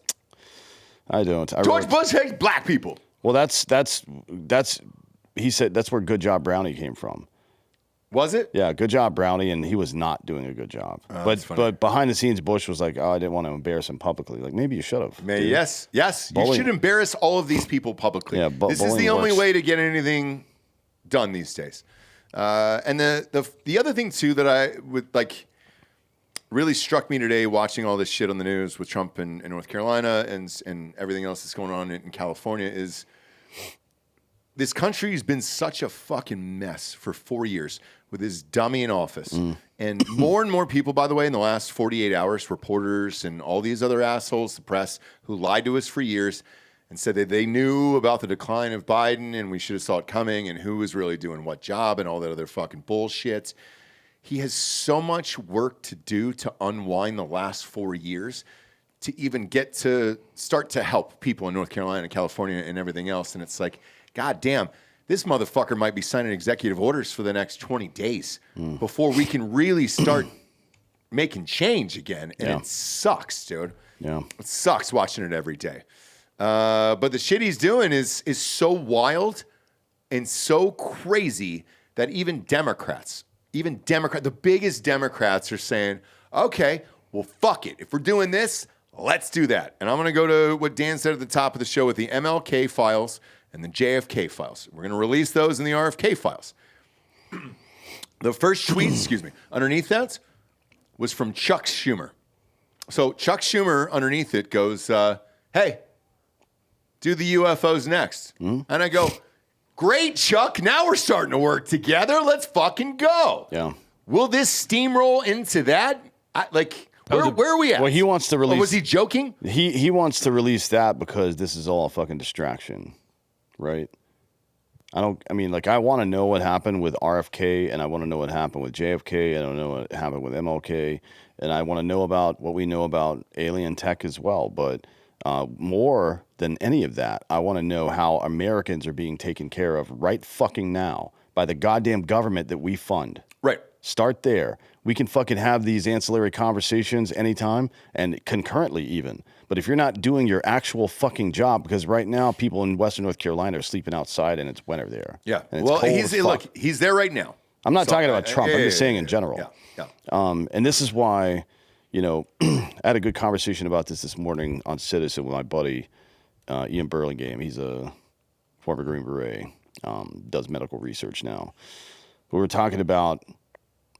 S2: I don't.
S1: George Bush hates black people.
S2: Well, he said that's where Good Job Brownie came from.
S1: Was it?
S2: Yeah, Good Job Brownie, and he was not doing a good job. But behind the scenes, Bush was like, "Oh, I didn't want to embarrass him publicly." Like, maybe you should have.
S1: Yes. You should embarrass all of these people publicly.
S2: Yeah,
S1: this is the only way to get anything done these days. And the other thing too that I would like really struck me today watching all this shit on the news with Trump in North Carolina and everything else that's going on in California is this country's been such a fucking mess for 4 years with this dummy in office. And more people, by the way, in the last 48 hours, reporters and all these other assholes, the press, who lied to us for years and said that they knew about the decline of Biden and we should have saw it coming and who was really doing what job and all that other fucking bullshit. He has so much work to do to unwind the last 4 years to even get to start to help people in North Carolina and California and everything else. And it's like, God damn, this motherfucker might be signing executive orders for the next 20 days before we can really start making change again. And it sucks, dude.
S2: Yeah.
S1: It sucks watching it every day. But the shit he's doing is so wild and so crazy that even Democrats, the biggest Democrats are saying, okay, well, fuck it. If we're doing this, let's do that. And I'm going to go to what Dan said at the top of the show with the MLK files and the JFK files. We're going to release those in the RFK files. The first tweet, underneath that was from Chuck Schumer. So Chuck Schumer underneath it goes, hey, do the UFOs next. And I go, great, Chuck. Now we're starting to work together. Let's fucking go.
S2: Yeah.
S1: Will this steamroll into that? Where are we at?
S2: Well, he wants to release.
S1: Was he joking?
S2: He wants to release that because this is all a fucking distraction, right? I want to know what happened with RFK, and I want to know what happened with JFK, and I don't know what happened with MLK, and I want to know about what we know about alien tech as well. But more than any of that, I want to know how Americans are being taken care of right fucking now by the goddamn government that we fund.
S1: Right.
S2: Start there. We can fucking have these ancillary conversations anytime and concurrently even. But if you're not doing your actual fucking job, because right now people in Western North Carolina are sleeping outside and it's winter there.
S1: Yeah.
S2: And it's
S1: he's there right now.
S2: I'm not talking about Trump. I'm just saying in general.
S1: Yeah.
S2: And this is why, I had a good conversation about this morning on Citizen with my buddy, Ian Burlingame. He's a former Green Beret, does medical research now. We were talking about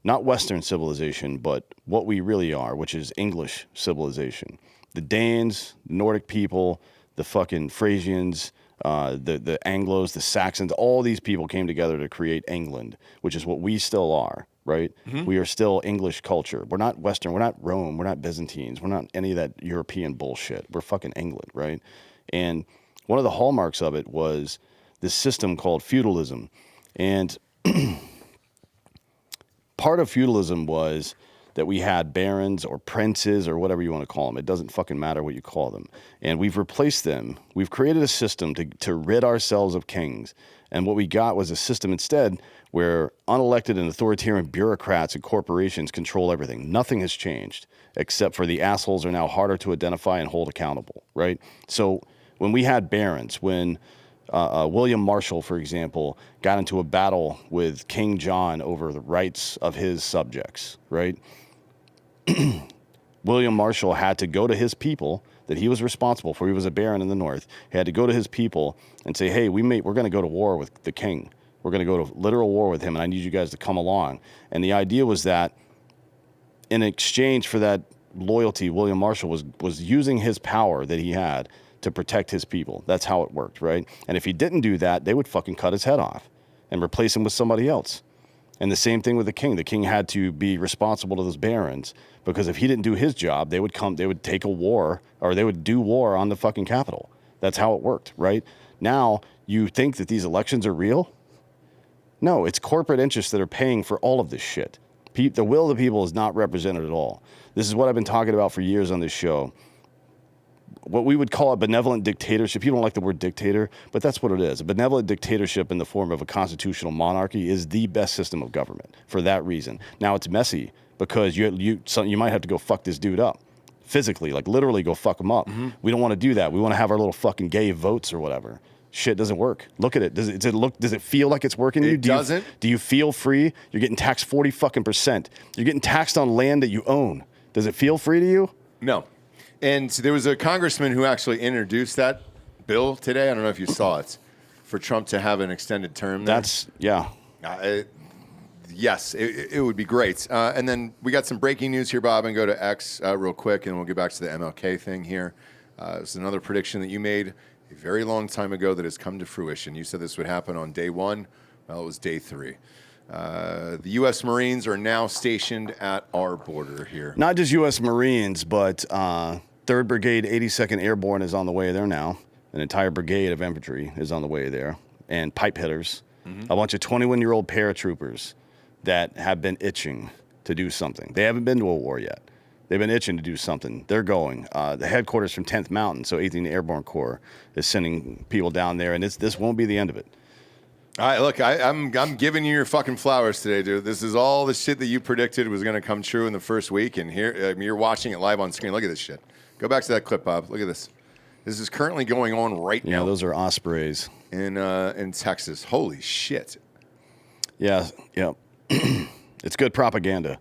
S2: not Western civilization, but what we really are, which is English civilization. The Danes, the Nordic people, the fucking Frisians, the Anglos, the Saxons, all these people came together to create England, which is what we still are, right? Mm-hmm. We are still English culture. We're not Western. We're not Rome. We're not Byzantines. We're not any of that European bullshit. We're fucking England, right? And one of the hallmarks of it was this system called feudalism. And part of feudalism was that we had barons or princes or whatever you want to call them. It doesn't fucking matter what you call them. And we've replaced them. We've created a system to rid ourselves of kings. And what we got was a system instead where unelected and authoritarian bureaucrats and corporations control everything. Nothing has changed except for the assholes are now harder to identify and hold accountable, right? So when we had barons, when William Marshall, for example, got into a battle with King John over the rights of his subjects, right? William Marshall had to go to his people that he was responsible for. He was a baron in the north. He had to go to his people and say, hey, we're going to go to war with the king. We're going to go to literal war with him, and I need you guys to come along. And the idea was that in exchange for that loyalty, William Marshall was using his power that he had to protect his people. That's how it worked, right? And if he didn't do that, they would fucking cut his head off and replace him with somebody else. And the same thing with the king. The king had to be responsible to those barons because if he didn't do his job, they would take a war, or they would do war on the fucking capital. That's how it worked, right? Now, you think that these elections are real? No, it's corporate interests that are paying for all of this shit. The will of the people is not represented at all. This is what I've been talking about for years on this show. What we would call a benevolent dictatorship. People don't like the word dictator, but that's what it is. A benevolent dictatorship in the form of a constitutional monarchy is the best system of government for that reason. Now, it's messy because you might have to go fuck this dude up physically, like literally go fuck him up. We don't want to do that. We want to have our little fucking gay votes or whatever. Shit doesn't work. Look at it. Does it feel like it's working?
S1: It doesn't.
S2: Do you feel free? You're getting taxed 40%. You're getting taxed on land that you own. Does it feel free to you?
S1: No. And there was a congressman who actually introduced that bill today. I don't know if you saw it, for Trump to have an extended term there. Yes, it would be great. And then we got some breaking news here, Bob, and go to X real quick, and we'll get back to the MLK thing here. It's another prediction that you made a very long time ago that has come to fruition. You said this would happen on day 1. Well, it was day 3. The U.S. Marines are now stationed at our border here.
S2: Not just U.S. Marines, but 3rd Brigade, 82nd Airborne is on the way there now. An entire brigade of infantry is on the way there. And pipe hitters. A bunch of 21-year-old paratroopers that have been itching to do something. They haven't been to a war yet. They've been itching to do something. They're going. The headquarters from 10th Mountain, so 18th Airborne Corps, is sending people down there, and this won't be the end of it.
S1: All right, look, I'm giving you your fucking flowers today, dude. This is all the shit that you predicted was going to come true in the first week, and here you're watching it live on screen. Look at this shit. Go back to that clip, Bob. Look at this. This is currently going on right now.
S2: Yeah, those are Ospreys.
S1: In Texas. Holy shit.
S2: Yeah. It's good propaganda.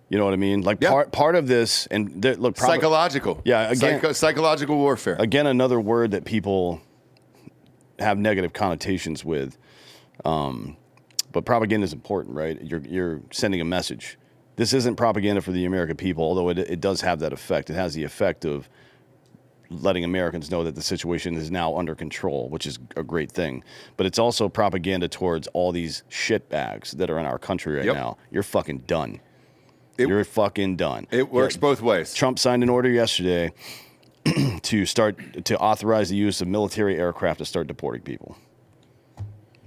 S2: You know what I mean? Like part of this, and look,
S1: psychological.
S2: Yeah, again,
S1: psychological warfare.
S2: Again, another word that people have negative connotations with. But propaganda is important, right? You're sending a message. This isn't propaganda for the American people, although it does have that effect. It has the effect of letting Americans know that the situation is now under control, which is a great thing. But it's also propaganda towards all these shitbags that are in our country right now. You're fucking done. You're fucking done.
S1: It works both ways.
S2: Trump signed an order yesterday to authorize the use of military aircraft to start deporting people.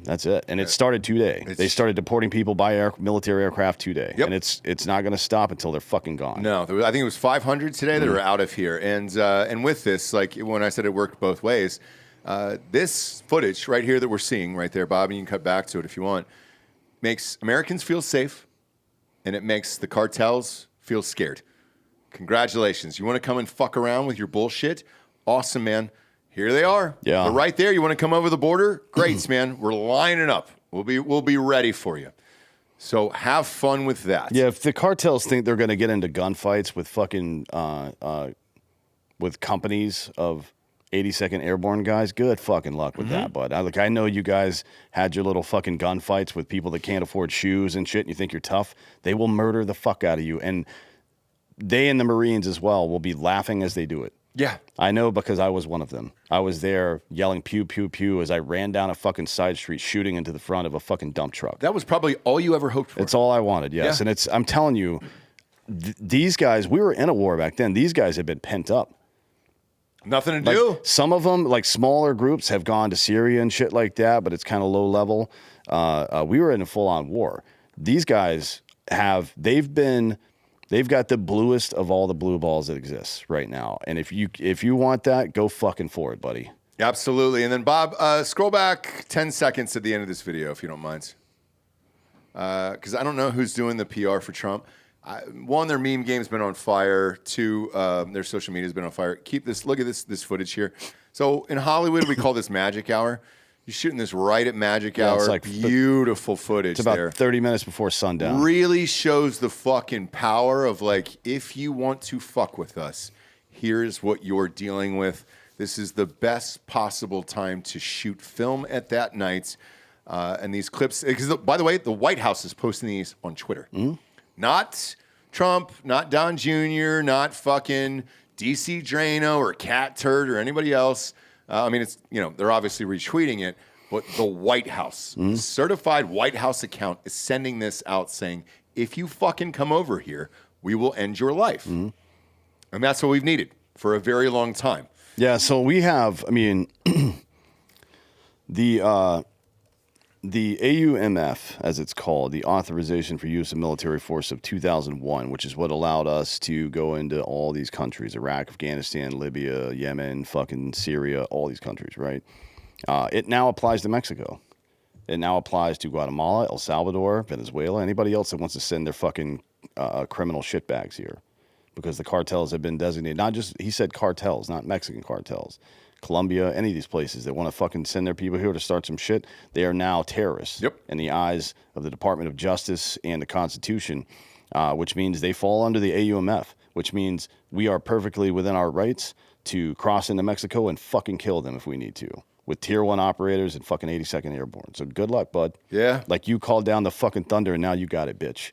S2: That's it. And it started today. They started deporting people by military aircraft today. And it's not going to stop until they're fucking gone.
S1: No, I think it was 500 today that are out of here. And with this, like when I said it worked both ways, this footage right here that we're seeing right there, Bob, and you can cut back to it if you want, makes Americans feel safe, and it makes the cartels feel scared. Congratulations. You want to come and fuck around with your bullshit? Awesome, man. Here they are.
S2: Yeah.
S1: They're right there. You want to come over the border? Great, man. We're lining up. We'll be ready for you. So have fun with that.
S2: Yeah, if the cartels think they're going to get into gunfights with fucking with companies of 82nd Airborne guys, good fucking luck with that, bud. I know you guys had your little fucking gunfights with people that can't afford shoes and shit, and you think you're tough. They will murder the fuck out of you, and they and the Marines as well will be laughing as they do it.
S1: Yeah.
S2: I know because I was one of them. I was there yelling pew, pew, pew as I ran down a fucking side street shooting into the front of a fucking dump truck.
S1: That was probably all you ever hoped for.
S2: It's all I wanted, yes.
S1: Yeah.
S2: And I'm telling you, these guys, we were in a war back then. These guys have been pent up.
S1: Nothing to do.
S2: Some of them, like smaller groups, have gone to Syria and shit like that, but it's kind of low level. We were in a full-on war. These guys they've got the bluest of all the blue balls that exists right now. And if you want that, go fucking for it, buddy.
S1: Absolutely. And then, Bob, scroll back 10 seconds at the end of this video, if you don't mind. Because I don't know who's doing the PR for Trump. One, their meme game's been on fire. Two, their social media's been on fire. Look at this footage here. So in Hollywood, we call this magic hour. You're shooting this right at magic hour. It's like beautiful footage.
S2: It's about 30 minutes before sundown.
S1: Really shows the fucking power of, like, if you want to fuck with us, here's what you're dealing with. This is the best possible time to shoot film at that night. And these clips, because by the way, the White House is posting these on Twitter. Not Trump, not Don Jr., not fucking DC Drano or Cat Turd or anybody else. I mean, it's, they're obviously retweeting it, but the White House, certified White House account is sending this out saying, if you fucking come over here, we will end your life. And that's what we've needed for a very long time.
S2: Yeah, so we have, I mean, the AUMF, as it's called, the Authorization for Use of Military Force of 2001, which is what allowed us to go into all these countries, Iraq, Afghanistan, Libya, Yemen, fucking Syria, all these countries, right? It now applies to Mexico. It now applies to Guatemala, El Salvador, Venezuela, anybody else that wants to send their fucking criminal shitbags here. Because the cartels have been designated, not just, he said cartels, not Mexican cartels. Colombia, any of these places that want to fucking send their people here to start some shit, they are now terrorists in the eyes of the Department of Justice and the Constitution, which means they fall under the AUMF, which means we are perfectly within our rights to cross into Mexico and fucking kill them if we need to, with Tier 1 operators and fucking 82nd Airborne. So good luck, bud.
S1: Yeah.
S2: Like you called down the fucking thunder and now you got it, bitch.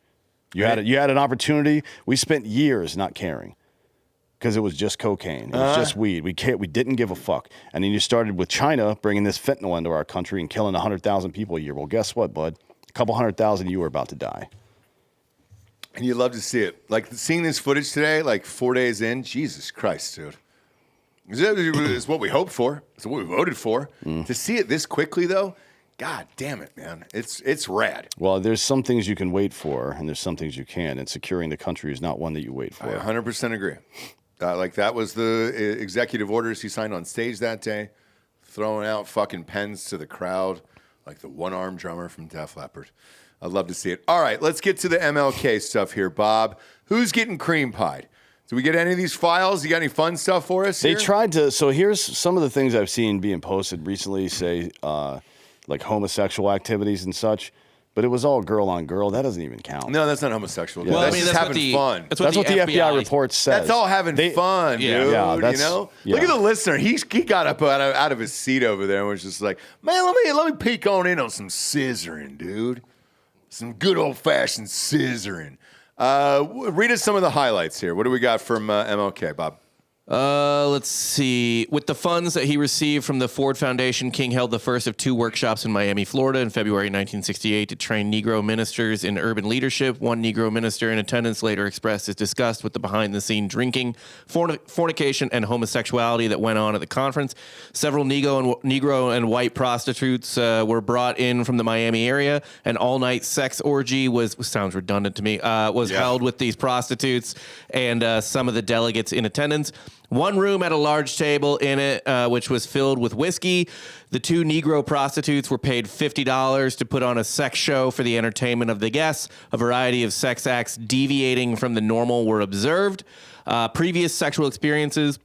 S2: You had an opportunity. We spent years not caring. Because it was just cocaine. It was just weed. We didn't give a fuck. And then you started with China bringing this fentanyl into our country and killing 100,000 people a year. Well, guess what, bud? A couple 100,000 of you are about to die.
S1: And you love to see it. Like, seeing this footage today, like 4 days in, Jesus Christ, dude. It's what we hoped for. It's what we voted for. To see it this quickly, though, God damn it, man. It's rad.
S2: Well, there's some things you can wait for, and there's some things you can't. And securing the country is not one that you wait for.
S1: I 100% agree. Like, that was the executive orders he signed on stage that day, throwing out fucking pens to the crowd like the one-armed drummer from Def Leppard. I'd love to see it. All right, let's get to the MLK stuff here, Bob. Who's getting cream pied? Do we get any of these files? You got any fun stuff for us here?
S2: They tried to. So here's some of the things I've seen being posted recently, say, like homosexual activities and such. But it was all girl on girl. That doesn't even count.
S1: No, that's not homosexual.
S6: Well,
S1: that's
S6: I mean,
S1: just
S6: that's
S1: having
S6: what
S1: fun.
S2: That's what the FBI report says.
S1: That's all having fun, dude.
S2: Yeah,
S1: you know?
S2: yeah.
S1: Look at the listener. He got up out of his seat over there and was just like, man, let me peek on in on some scissoring, dude. Some good old-fashioned scissoring. Read us some of the highlights here. What do we got from MLK, Bob?
S6: Let's see. With the funds that he received from the Ford Foundation, King held the first of 2 workshops in Miami, Florida in February 1968 to train Negro ministers in urban leadership. One Negro minister in attendance later expressed his disgust with the behind-the-scene drinking, fornication, and homosexuality that went on at the conference. Several Negro and white prostitutes were brought in from the Miami area. An all-night sex orgy sounds redundant to me, held with these prostitutes and some of the delegates in attendance. One room had a large table in it, which was filled with whiskey. The 2 Negro prostitutes were paid $50 to put on a sex show for the entertainment of the guests. A variety of sex acts deviating from the normal were observed. Previous sexual experiences.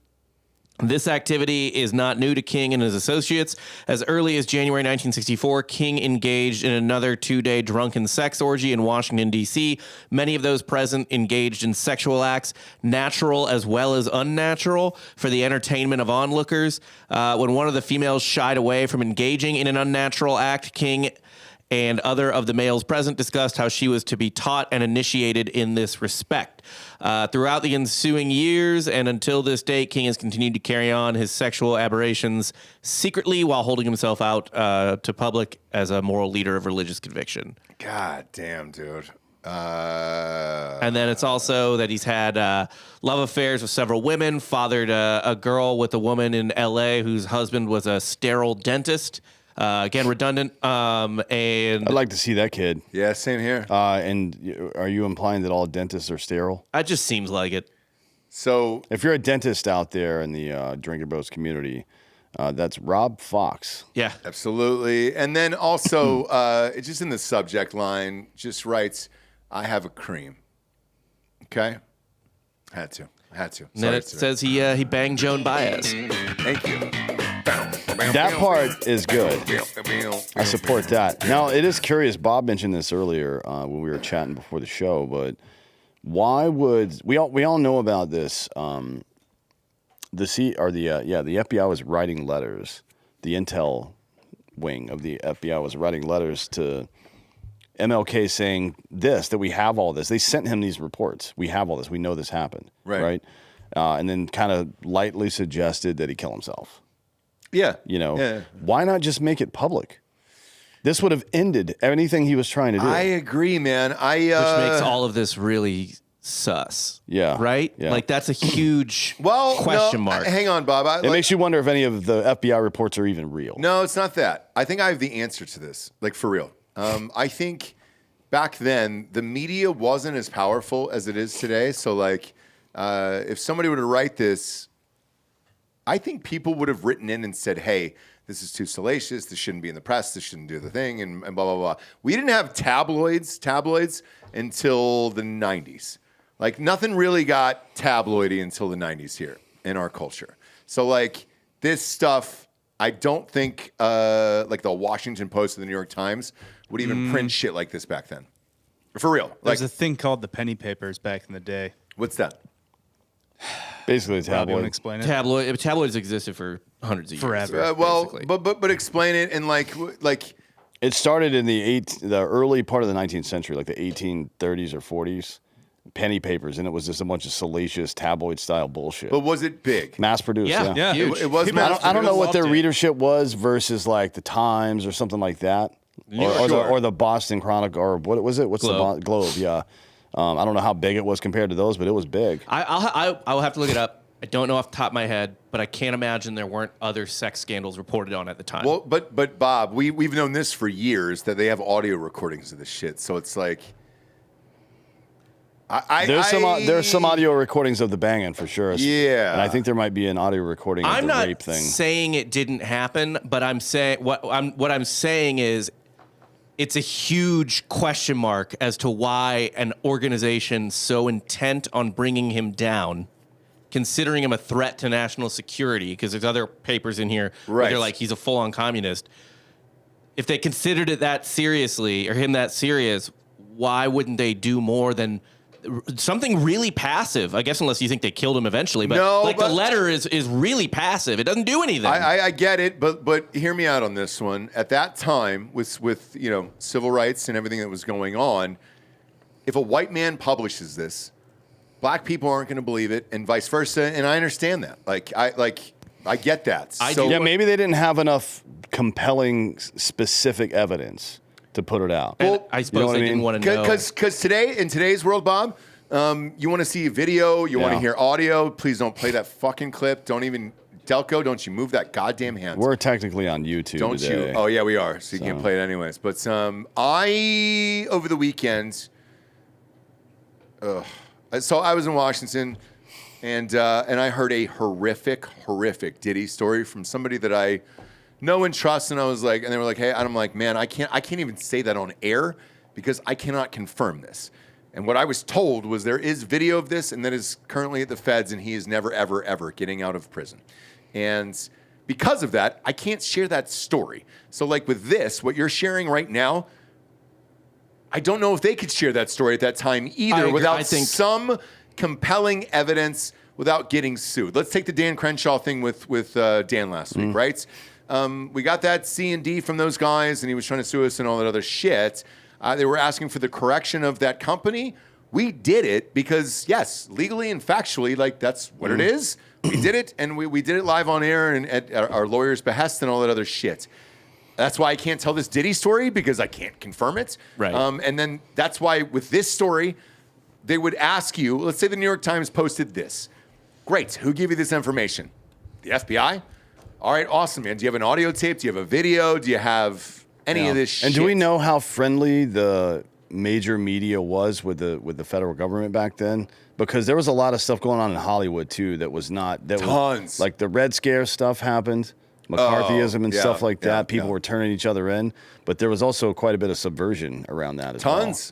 S6: This activity is not new to King and his associates. As early as January 1964, King engaged in another 2-day drunken sex orgy in Washington, D.C. Many of those present engaged in sexual acts, natural as well as unnatural, for the entertainment of onlookers. When one of the females shied away from engaging in an unnatural act, King and other of the males present discussed how she was to be taught and initiated in this respect. Throughout the ensuing years and until this date, King has continued to carry on his sexual aberrations secretly while holding himself out to public as a moral leader of religious conviction.
S1: God damn, dude.
S6: And then it's also that he's had love affairs with several women, fathered a girl with a woman in L.A. whose husband was a sterile dentist. Again, redundant. And
S2: I'd like to see that kid.
S1: Yeah, same here.
S2: And are you implying that all dentists are sterile?
S6: It just seems like it.
S1: So,
S2: if you're a dentist out there in the Drinking Bros community, that's Rob Fox.
S6: Yeah,
S1: absolutely. And then also, it's just in the subject line, just writes, "I have a cream." Okay, had to.
S6: And then it says he banged Joan Baez.
S1: Thank you.
S2: That part is good. I support that. Now, it is curious. Bob mentioned this earlier when we were chatting before the show, but why would we all know about this? The FBI was writing letters. The intel wing of the FBI was writing letters to MLK saying that we have all this. They sent him these reports. We have all this. We know this happened. Right? And then kind of lightly suggested that he kill himself.
S1: Yeah.
S2: Why not just make it public? This would have ended anything he was trying to do.
S1: I agree, man.
S6: Which makes all of this really sus.
S2: Yeah.
S6: Right?
S2: Yeah.
S6: Like, that's a huge
S1: well,
S6: question
S1: no,
S6: mark.
S1: hang on, Bob.
S2: It makes you wonder if any of the FBI reports are even real.
S1: No, it's not that. I think I have the answer to this, like for real. I think back then the media wasn't as powerful as it is today. So, like, if somebody were to write this, I think people would have written in and said, hey, this is too salacious. This shouldn't be in the press. This shouldn't do the thing, and blah, blah, blah. We didn't have tabloids until the 90s. Like, nothing really got tabloidy until the 90s here in our culture. So, like, this stuff, I don't think, like, the Washington Post or the New York Times would even print shit like this back then. For real.
S3: There's a thing called the penny papers back in the day.
S1: What's that?
S2: Basically, a
S3: Rob, you want to
S2: tabloid.
S3: explain it?
S6: Tabloids existed for hundreds of years.
S3: Forever.
S1: Well,
S6: basically.
S1: but explain it and, like...
S2: It started in the early part of the 19th century, like the 1830s or 40s. Penny papers, and it was just a bunch of salacious tabloid-style bullshit.
S1: But was it big?
S2: Mass-produced,
S3: Yeah.
S6: Huge.
S1: It was
S3: People-
S1: mass
S2: I don't know what their
S3: Loved it.
S2: readership was versus like the Times or something like that, or the Boston Chronicle, or what was it? What's
S6: Globe.
S2: the Globe? Yeah, I don't know how big it was compared to those, but it was big.
S6: I'll have to look it up. I don't know off the top of my head, but I can't imagine there weren't other sex scandals reported on at the time.
S1: Well, but Bob, we've known this for years, that they have audio recordings of this shit. So it's like...
S2: There's some audio recordings of the banging for sure.
S1: Yeah.
S2: and I think there might be an audio recording of
S6: I'm
S2: the
S6: not
S2: rape thing.
S6: saying it didn't happen, but I'm saying what I'm saying is it's a huge question mark as to why an organization so intent on bringing him down, considering him a threat to national security, because there's other papers in here where
S1: Right.
S6: they're like he's a full-on communist. If they considered it that seriously, or him that serious, why wouldn't they do more than something really passive? I guess unless you think they killed him eventually, but
S1: No,
S6: like
S1: but-
S6: the letter is really passive. It doesn't do anything.
S1: I get it, but hear me out on this one. At that time, with civil rights and everything that was going on, if a white man publishes this, black people aren't going to believe it, and vice versa. And I understand that. I get that.
S2: Yeah, maybe they didn't have enough compelling specific evidence to put it out.
S6: And I suppose
S2: what
S6: they
S2: I
S6: didn't
S2: mean?
S6: want to know.
S1: Because today, in today's world, Bob, you want to see a video, you want to
S2: Yeah.
S1: hear audio. Please don't play that fucking clip. Don't even Delco. Don't you move that goddamn hand.
S2: We're technically on YouTube
S1: Don't
S2: today.
S1: you? Oh yeah, we are. So you can't play it anyways. But I over the weekend. So I was in Washington, and I heard a horrific Diddy story from somebody that I know and trust, and I was like, and they were like, hey, and I'm like, man, I can't even say that on air because I cannot confirm this. And what I was told was there is video of this, and that is currently at the feds, and he is never, ever, ever getting out of prison. And because of that, I can't share that story. So like with this, what you're sharing right now, I don't know if they could share that story at that time either
S6: agree.
S1: without
S6: I think-
S1: some compelling evidence without getting sued. Let's take the Dan Crenshaw thing with Dan last week, right? We got that C&D from those guys, and he was trying to sue us and all that other shit. They were asking for the correction of that company. We did it because, yes, legally and factually, like that's what it is. We did it, and we did it live on air and at our lawyer's behest and all that other shit. That's why I can't tell this Diddy story because I can't confirm it.
S6: Right.
S1: And then that's why with this story, they would ask you, let's say the New York Times posted this. Great. Who gave you this information? The FBI? All right, awesome, man. Do you have an audio tape? Do you have a video? Do you have any of this shit?
S2: And do we know how friendly the major media was with the federal government back then? Because there was a lot of stuff going on in Hollywood too that was not
S1: Tons.
S2: like the Red Scare stuff happened, McCarthyism and
S1: yeah,
S2: stuff like that.
S1: yeah,
S2: People
S1: yeah.
S2: were turning each other in, but there was also quite a bit of subversion around that as
S1: Tons.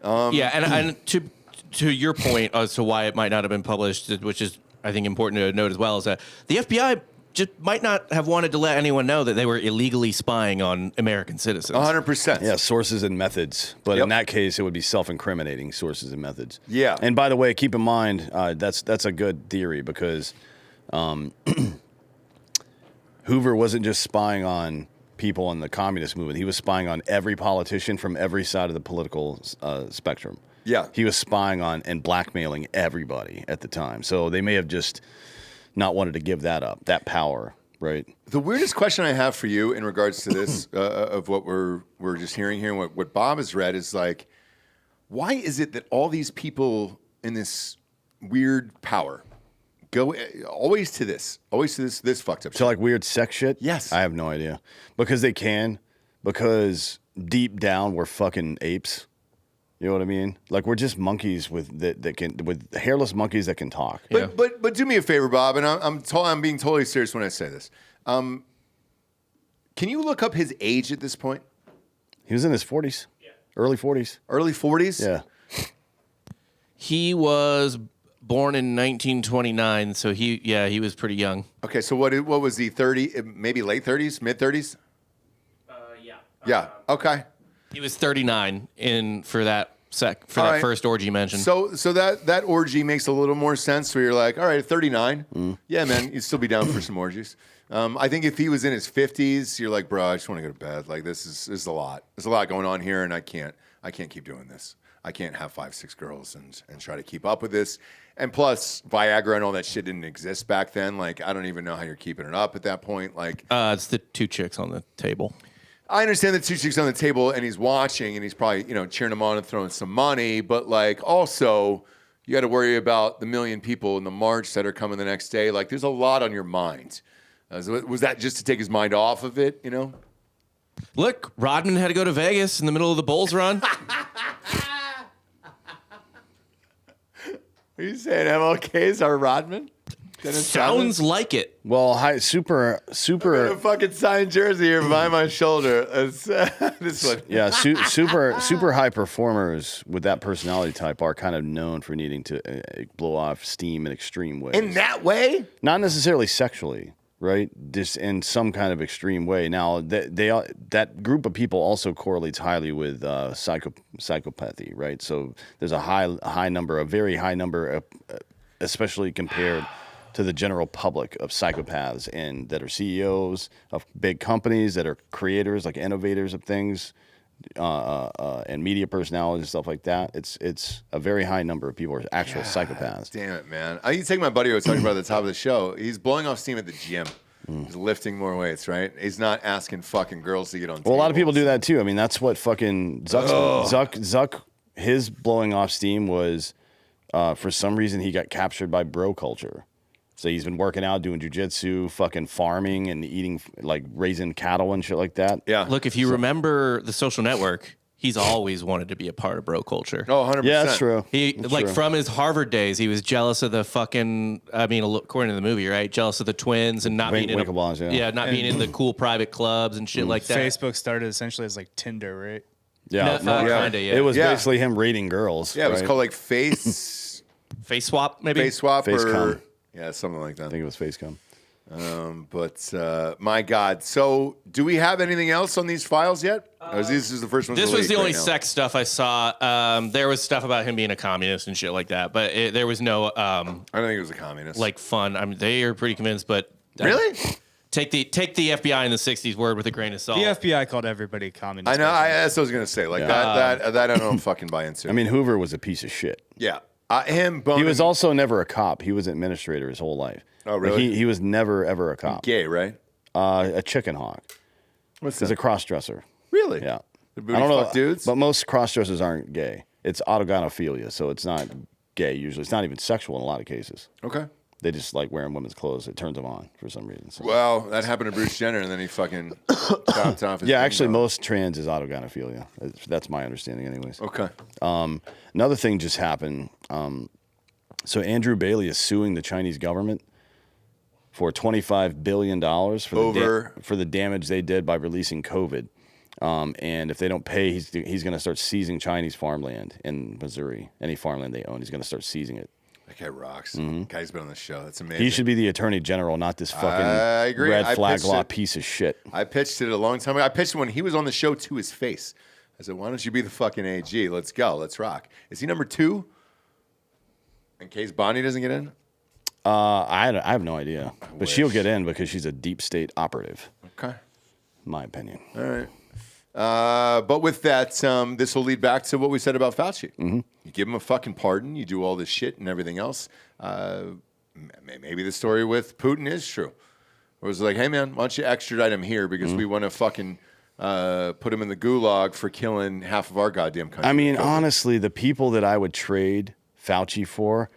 S6: Yeah, and to your point as to why it might not have been published, which is I think important to note as well, is that the FBI just might not have wanted to let anyone know that they were illegally spying on American citizens.
S1: 100%.
S2: well. Yeah, sources and methods. But
S1: Yep.
S2: in that case, it would be self-incriminating sources and methods.
S1: Yeah.
S2: And by the way, keep in mind that's a good theory because Hoover wasn't just spying on people in the communist movement. He was spying on every politician from every side of the political spectrum.
S1: Yeah.
S2: He was spying on and blackmailing everybody at the time. So they may have just not wanted to give that up, that power, right?
S1: The weirdest question I have for you in regards to this, of what we're just hearing here and what Bob has read is like, why is it that all these people in this weird power go always to this fucked up shit?
S2: So like weird sex shit?
S1: Yes.
S2: I have no idea. Because they can. Because deep down we're fucking apes. You know what I mean? Like we're just monkeys with hairless monkeys that can talk.
S1: But do me a favor, Bob, and I'm being totally serious when I say this. Can you look up his age at this point?
S2: He was in his 40s. Yeah. Early 40s.
S1: Early 40s?
S2: Yeah.
S6: He was born in 1929, so he was pretty young.
S1: Okay, so what was he, 30, maybe late 30s, mid 30s?
S6: Yeah.
S1: Yeah, okay.
S6: He was 39 for that
S1: right.
S6: first orgy mentioned.
S1: So that orgy makes a little more sense where you're like, all right, at 39, yeah, man, you'd still be down for some orgies. I think if he was in his 50s, you're like, bro, I just want to go to bed. Like this is a lot. There's a lot going on here, and I can't keep doing this. I can't have 5-6 girls and try to keep up with this. And plus, Viagra and all that shit didn't exist back then. Like, I don't even know how you're keeping it up at that point. Like,
S6: it's the 2 chicks on the table.
S1: I understand the 2 chicks on the table, and he's watching, and he's probably cheering them on and throwing some money. But like, also, you got to worry about the 1 million people in the march that are coming the next day. Like, there's a lot on your mind. Was that just to take his mind off of it?
S6: Look, Rodman had to go to Vegas in the middle of the Bulls run.
S1: Are you saying MLK's our Rodman?
S6: Sounds like it.
S2: Well, super.
S1: A fucking signed jersey here behind my shoulder. This one.
S2: Yeah, super high performers with that personality type are kind of known for needing to blow off steam in extreme ways.
S1: In that way?
S2: Not necessarily sexually, right? Just in some kind of extreme way. Now, that group of people also correlates highly with psychopathy, right? So there's a very high number, especially compared to the general public of psychopaths and that are CEOs of big companies, that are creators, like innovators of things, and media personalities and stuff like that. It's a very high number of people are actual psychopaths.
S1: Damn it, man. I can take my buddy who was talking about at the top of the show. He's blowing off steam at the gym. He's lifting more weights, right? He's not asking fucking girls to get on tables.
S2: Well, a lot of people do that too. I mean, that's what fucking Zuck, his blowing off steam was, for some reason he got captured by bro culture. So he's been working out, doing jujitsu, fucking farming and eating, like raising cattle and shit like that.
S1: Yeah.
S6: Look, if you remember The Social Network, he's always wanted to be a part of bro culture.
S1: Oh, 100%.
S2: Yeah, that's true.
S6: From his Harvard days, he was jealous of the fucking, according to the movie, right? Jealous of the twins and not being in being in the cool private clubs and shit like that.
S3: Facebook started essentially as like Tinder, right?
S2: Yeah.
S6: Kinda, yeah.
S2: It was basically him rating girls.
S1: Yeah, it was
S2: right?
S1: called like face
S6: swap, maybe?
S1: Face swap
S2: Face
S1: or
S2: cum.
S1: Yeah, something like that.
S2: I think it was Facecam.
S1: But my God. So do we have anything else on these files yet? This is the first one.
S6: This was the only sex stuff I saw. There was stuff about him being a communist and shit like that, but there was no.
S1: I don't think he was a communist.
S6: Like fun. I mean, they are pretty convinced, but
S1: really.
S6: Take the FBI in the '60s word with a grain of salt.
S3: The FBI called everybody communist.
S1: I know. That's what I was gonna say. Like that I don't fucking buy into.
S2: I mean, Hoover was a piece of shit.
S1: Yeah. Him boning.
S2: He was also never a cop. He was an administrator his whole life.
S1: Oh, really?
S2: Like he was never, ever a cop.
S1: Gay, right?
S2: A chicken hawk.
S1: What's
S2: He's
S1: that?
S2: a cross-dresser.
S1: Really?
S2: Yeah.
S1: The booty fuck dudes?
S2: But most cross-dressers aren't gay. It's autogynephilia, so it's not gay usually. It's not even sexual in a lot of cases.
S1: Okay.
S2: They just like wearing women's clothes. It turns them on for some reason. So.
S1: Well, that happened to Bruce Jenner, and then he fucking chopped off his
S2: actually,
S1: bingo.
S2: most trans is autogynephilia. That's my understanding anyways.
S1: Okay.
S2: Another thing just happened. So Andrew Bailey is suing the Chinese government for $25 billion for the damage they did by releasing COVID. And if they don't pay, he's going to start seizing Chinese farmland in Missouri. Any farmland they own, he's going to start seizing it.
S1: That guy rocks. Guy's been on the show. That's amazing.
S2: He should be the attorney general, not this fucking
S1: I agree.
S2: red
S1: I
S2: flag
S1: pitched
S2: law
S1: it.
S2: piece of shit.
S1: I pitched it a long time ago. I pitched it when he was on the show to his face. I said, why don't you be the fucking AG? Let's go. Let's rock. Is he number 2? In case Bonnie doesn't get in?
S2: I have no idea. But
S1: wish.
S2: she'll get in because she's a deep state operative,
S1: Okay.
S2: in my opinion.
S1: All right. But with that, this will lead back to what we said about Fauci. Mm-hmm. You give him a fucking pardon. You do all this shit and everything else. Maybe the story with Putin is true. Or was it like, hey, man, why don't you extradite him here because we want to fucking put him in the gulag for killing half of our goddamn country?
S2: I mean, honestly, the people that I would trade Fauci for,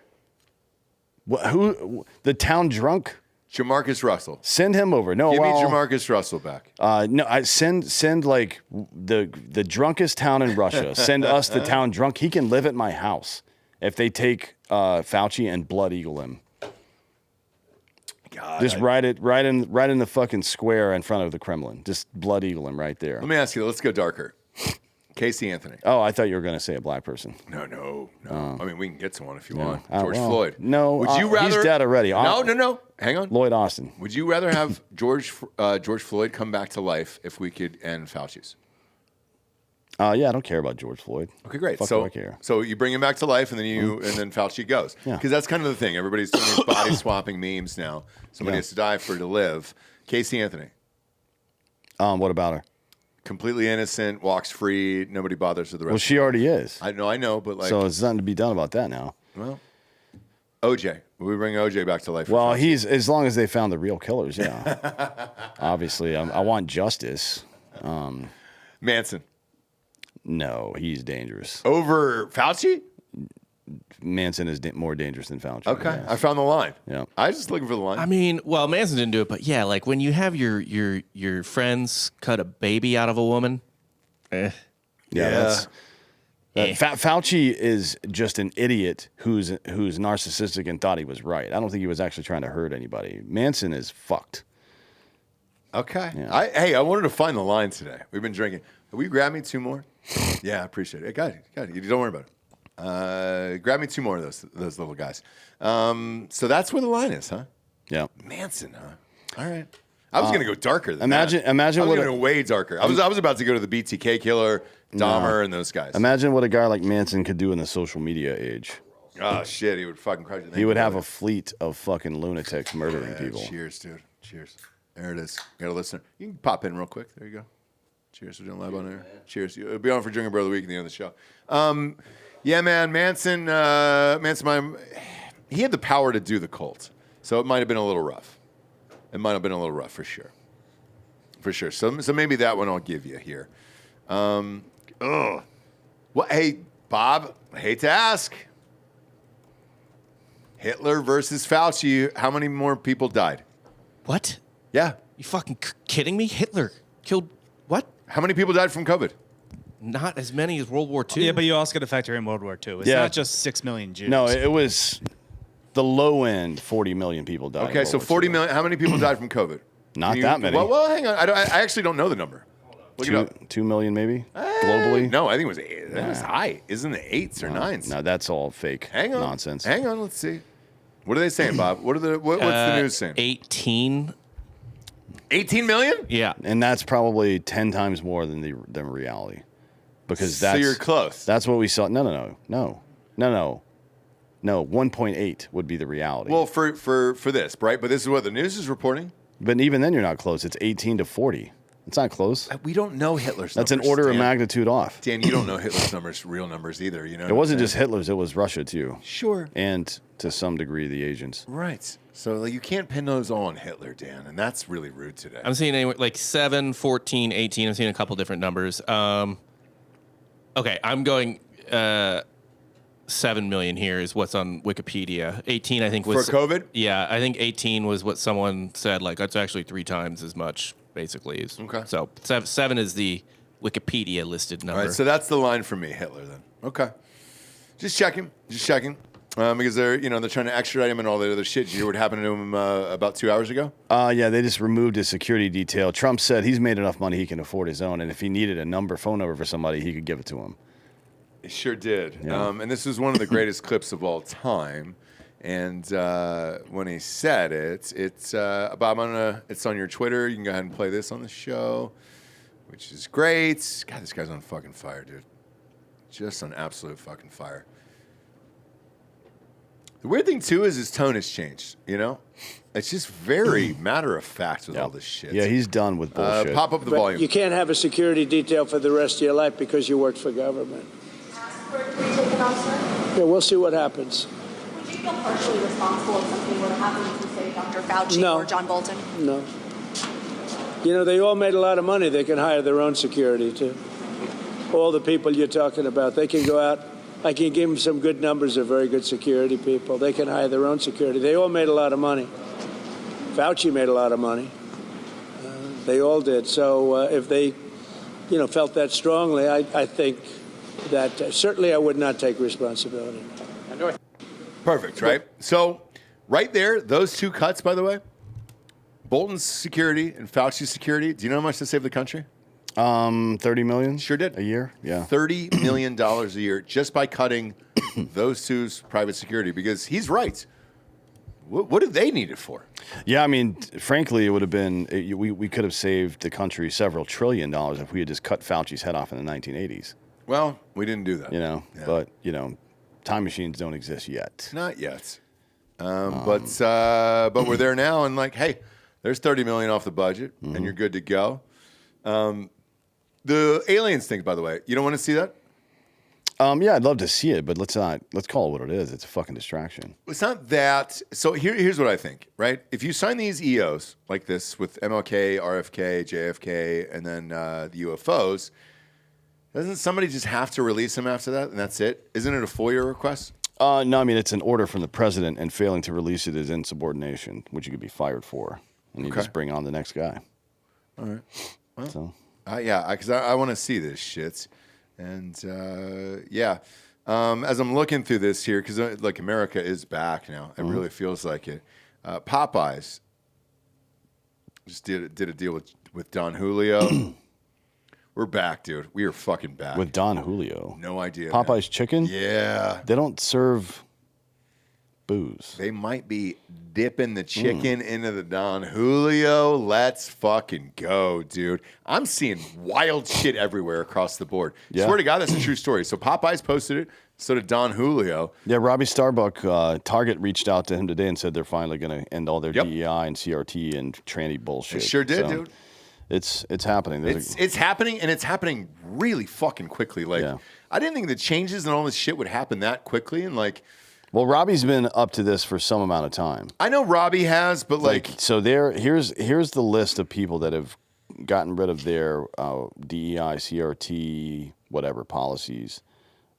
S2: who the town drunk?
S1: Jamarcus Russell.
S2: Send him over. No,
S1: Give me Jamarcus Russell back.
S2: No, I send like the drunkest town in Russia. Send us the town drunk. He can live at my house if they take Fauci and blood eagle him.
S1: God,
S2: Just right in the fucking square in front of the Kremlin. Just blood eagle him right there.
S1: Let me ask you. Let's go darker. Casey Anthony.
S2: Oh, I thought you were going to say a black person.
S1: No. I mean, we can get to one if you want.
S2: Oh,
S1: George
S2: well,
S1: Floyd.
S2: no,
S1: Would you rather?
S2: he's dead already.
S1: No. Hang on.
S2: Lloyd Austin.
S1: Would you rather have George Floyd come back to life if we could end Fauci's?
S2: Yeah, I don't care about George Floyd.
S1: Okay, great.
S2: Fuck do I care?
S1: So you bring him back to life, and then Fauci goes.
S2: Yeah.
S1: Because that's kind of the thing. Everybody's doing these body swapping memes now. Somebody has to die for to live. Casey Anthony.
S2: What about her?
S1: Completely innocent, walks free. Nobody bothers with the rest.
S2: Well, she already is.
S1: I know, but like.
S2: So there's nothing to be done about that now.
S1: Well, OJ. We bring OJ back to life.
S2: Well, he's as long as they found the real killers. Yeah. Obviously, I want justice.
S1: Manson.
S2: No, he's dangerous.
S1: Over Fauci?
S2: Manson is more dangerous than Fauci.
S1: Okay,
S2: yes.
S1: I found the line.
S2: Yeah.
S1: I was just looking for the line.
S6: I mean, well, Manson didn't do it, but yeah, like when you have your friends cut a baby out of a woman.
S2: Yeah. Fauci is just an idiot who's narcissistic and thought he was right. I don't think he was actually trying to hurt anybody. Manson is fucked.
S1: Okay.
S2: Yeah.
S1: I wanted to find the line today. We've been drinking. Will you grab me 2 more? Yeah, I appreciate it. Got it. You don't worry about it. Grab me 2 more of those little guys. So that's where the line is, huh?
S2: Yeah.
S1: Manson, huh? All right. I was going to go darker than
S2: imagine
S1: I was
S2: what
S1: going to go way darker. I was about to go to the BTK killer, Dahmer, and those guys.
S2: Imagine what a guy like Manson could do in the social media age.
S1: Oh shit, he would fucking crush it.
S2: He would have a fleet of fucking lunatics murdering people.
S1: Cheers, dude. Cheers. There it is. You got a listener. You can pop in real quick. There you go. Cheers. We're doing live on air. Cheers. It'll be on for Drinkin' Bro of the Week at the end of the show. Yeah, man. Manson, he had the power to do the cult. So it might have been a little rough. It might have been a little rough for sure. For sure. So maybe that one I'll give you here. Well, hey, Bob, I hate to ask. Hitler versus Fauci. How many more people died?
S6: What?
S1: Yeah.
S6: You fucking kidding me? Hitler killed what?
S1: How many people died from COVID?
S6: Not as many as World War II.
S3: Yeah, but you also got to factor in World War II. It's not just 6 million Jews.
S2: No, it was the low end. 40 million people died.
S1: Okay, so 40 million. How many people died from COVID?
S2: Not that many.
S1: Well, hang on. I actually don't know the number. Look it up.
S2: 2 million maybe globally.
S1: No, I think it was 8. That was high. Isn't it 8s or 9s?
S2: No, that's all fake.
S1: Hang on.
S2: Nonsense.
S1: Hang on. Let's see. What are they saying, Bob? What's the news saying?
S6: 18.
S1: 18 million?
S6: Yeah.
S2: And that's probably 10 times more than reality. Because that's
S1: so you're close.
S2: That's what we saw. No. 1.8 would be the reality.
S1: Well, for this, right? But this is what the news is reporting.
S2: But even then, you're not close. It's 18 to 40. It's not close.
S1: We don't know Hitler's
S2: That's
S1: numbers.
S2: an order
S1: Dan.
S2: of magnitude off.
S1: Dan, you don't know Hitler's numbers, real numbers either. You know,
S2: It wasn't just Hitler's. It was Russia too.
S1: Sure.
S2: And to some degree, the Asians.
S1: Right. So you can't pin those all on Hitler, Dan, and that's really rude today.
S6: I'm seeing anywhere like 7, 14, 18. I'm seeing a couple different numbers. Okay, I'm going 7 million here is what's on Wikipedia. 18, I think, was
S1: for COVID.
S6: Yeah, I think 18 was what someone said. Like that's actually 3 times as much, basically.
S1: Okay.
S6: So 7 is the Wikipedia listed number.
S1: All right, so that's the line for me, Hitler. Then okay, just checking. Because they're trying to extradite him and all that other shit. Did you hear what happened to him about 2 hours ago?
S2: Yeah, they just removed his security detail. Trump said he's made enough money he can afford his own, and if he needed a phone number for somebody, he could give it to him.
S1: He sure did.
S2: Yeah.
S1: And this is one of the greatest clips of all time. And when he said it, it's Bob. It's on your Twitter. You can go ahead and play this on the show, which is great. God, this guy's on fucking fire, dude. Just on absolute fucking fire. The weird thing, too, is his tone has changed, It's just very matter-of-fact with all this shit.
S2: Yeah, he's done with bullshit.
S1: Pop up the volume.
S4: You can't have a security detail for the rest of your life because you work for government.
S7: Passport to be taken off, sir?
S4: Yeah, we'll see what happens.
S5: Do you feel partially responsible if something were to happen to, say, Dr. Fauci or John Bolton?
S4: No. You know, they all made a lot of money. They can hire their own security, too. All the people you're talking about, they can go out. I can give them some good numbers of very good security people. They can hire their own security. They all made a lot of money. Fauci made a lot of money. They all did. So if they, felt that strongly, I think that certainly I would not take responsibility.
S1: Perfect, right? So right there, those two cuts, by the way, Bolton's security and Fauci's security, do you know how much they saved the country?
S2: 30 million?
S1: Sure did.
S2: A year? Yeah.
S1: $30 million a year just by cutting those two's private security, because he's right. What do they need it for?
S2: Yeah, I mean, frankly, it would have been, we could have saved the country several $1 trillion if we had just cut Fauci's head off in the 1980s.
S1: Well, we didn't do that.
S2: Yeah. But, time machines don't exist yet.
S1: Not yet. But we're there now, and hey, there's $30 million off the budget, and you're good to go. The aliens thing, by the way, you don't want to see that?
S2: Yeah, I'd love to see it, but let's call it what it is. It's a fucking distraction.
S1: It's not that. So here's what I think, right? If you sign these EOs like this with MLK, RFK, JFK, and then the UFOs, doesn't somebody just have to release them after that, and that's it? Isn't it a FOIA request?
S2: No, I mean, it's an order from the president, and failing to release it is insubordination, which you could be fired for. And you just bring on the next guy.
S1: All right. Well,
S2: so.
S1: Yeah, because I want to see this shit. And, as I'm looking through this here, because, America is back now. It really feels like it. Popeyes just did a deal with Don Julio. We're back, dude. We are fucking back.
S2: With Don Julio.
S1: No idea.
S2: Popeyes chicken?
S1: Yeah.
S2: They don't serve booze.
S1: They might be dipping the chicken into the Don Julio. Let's fucking go, dude. I'm seeing wild shit everywhere across the board.
S2: Yeah.
S1: Swear to God, that's a true story. So Popeyes posted it. So did Don Julio.
S2: Yeah, Robbie Starbuck, Target reached out to him today and said they're finally going to end all their DEI and CRT and tranny bullshit.
S1: They sure did, dude.
S2: It's happening.
S1: It's happening, and it's happening really fucking quickly. I didn't think the changes and all this shit would happen that quickly. And
S2: well, Robbie's been up to this for some amount of time.
S1: I know Robbie has, but
S2: so here's the list of people that have gotten rid of their DEI, CRT, whatever policies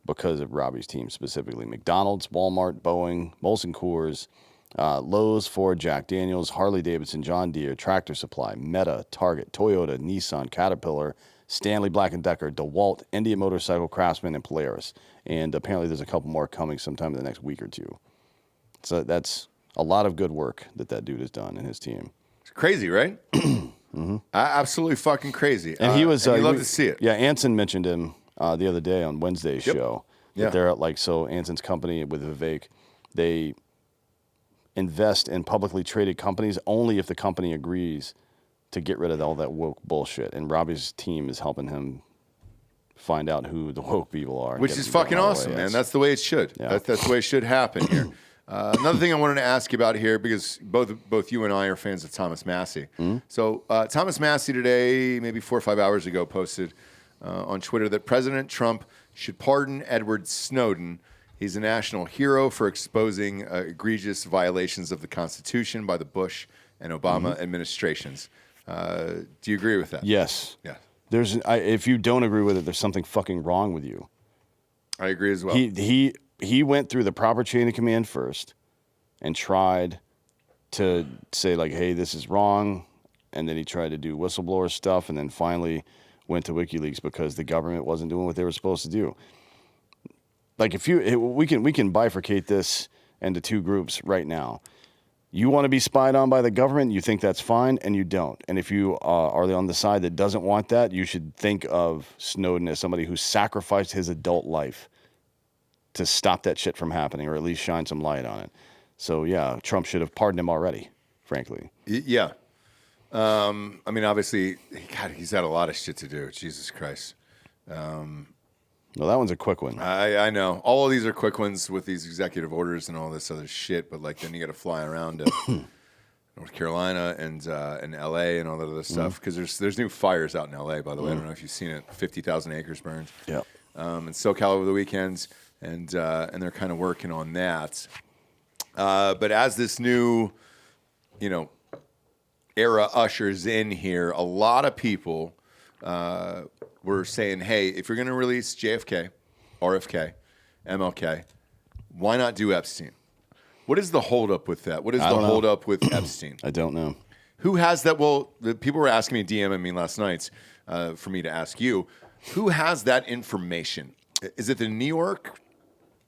S2: because of Robbie's team specifically: McDonald's, Walmart, Boeing, Molson Coors, Lowe's, Ford, Jack Daniels, Harley Davidson, John Deere, Tractor Supply, Meta, Target, Toyota, Nissan, Caterpillar, Stanley Black & Decker, DeWalt, India Motorcycle, Craftsman, and Polaris. And apparently there's a couple more coming sometime in the next week or two. So that's a lot of good work that dude has done and his team.
S1: It's crazy, right? Absolutely fucking crazy.
S2: And he was...
S1: you love to see it.
S2: Yeah, Anson mentioned him the other day on Wednesday's show.
S1: Yeah.
S2: They're so Anson's company with Vivek, they invest in publicly traded companies only if the company agrees to get rid of all that woke bullshit. And Robbie's team is helping him find out who the woke people are.
S1: Which is fucking awesome, man. That's the way it should. Yeah. That's the way it should happen here. Another thing I wanted to ask you about here, because both you and I are fans of Thomas Massey. So Thomas Massey today, maybe 4 or 5 hours ago, posted on Twitter that President Trump should pardon Edward Snowden. He's a national hero for exposing egregious violations of the Constitution by the Bush and Obama administrations. Do you agree with that?
S2: Yes.
S1: Yeah.
S2: If you don't agree with it, there's something fucking wrong with you.
S1: I agree as well.
S2: He went through the proper chain of command first and tried to say hey, this is wrong, and then he tried to do whistleblower stuff, and then finally went to WikiLeaks because the government wasn't doing what they were supposed to do. We can bifurcate this into two groups right now. You want to be spied on by the government, you think that's fine, and you don't. And if you are on the side that doesn't want that, you should think of Snowden as somebody who sacrificed his adult life to stop that shit from happening, or at least shine some light on it. So, yeah, Trump should have pardoned him already, frankly.
S1: Yeah. Obviously, he's had a lot of shit to do. Jesus Christ.
S2: Well, that one's a quick one.
S1: I know. All of these are quick ones with these executive orders and all this other shit, but then you got to fly around to North Carolina and L.A. and all that other stuff, because there's new fires out in L.A., by the way. I don't know if you've seen it. 50,000 acres burned.
S2: Yeah.
S1: In SoCal over the weekends, and they're kind of working on that. But as this new, era ushers in here, a lot of people were saying, hey, if you're going to release JFK, RFK, MLK, why not do Epstein? What is the holdup with that? What is the holdup with Epstein?
S2: I don't know.
S1: Who has that? Well, the people were asking me, DMing me last night for me to ask you, who has that information? Is it the New York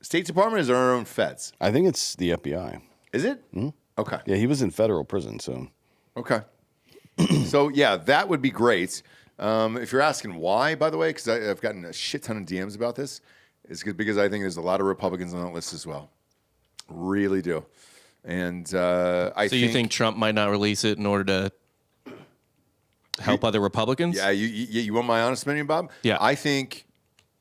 S1: State Department or is it our own feds?
S2: I think it's the FBI.
S1: Is it? Mm-hmm. Okay.
S2: Yeah, he was in federal prison, so.
S1: Okay. So, yeah, that would be great. If you're asking why, by the way, because I've gotten a shit ton of DMs about this, it's because I think there's a lot of Republicans on that list as well. Really do. And So
S6: you think Trump might not release it in order to help other Republicans?
S1: Yeah, you want my honest opinion, Bob?
S6: Yeah.
S1: I think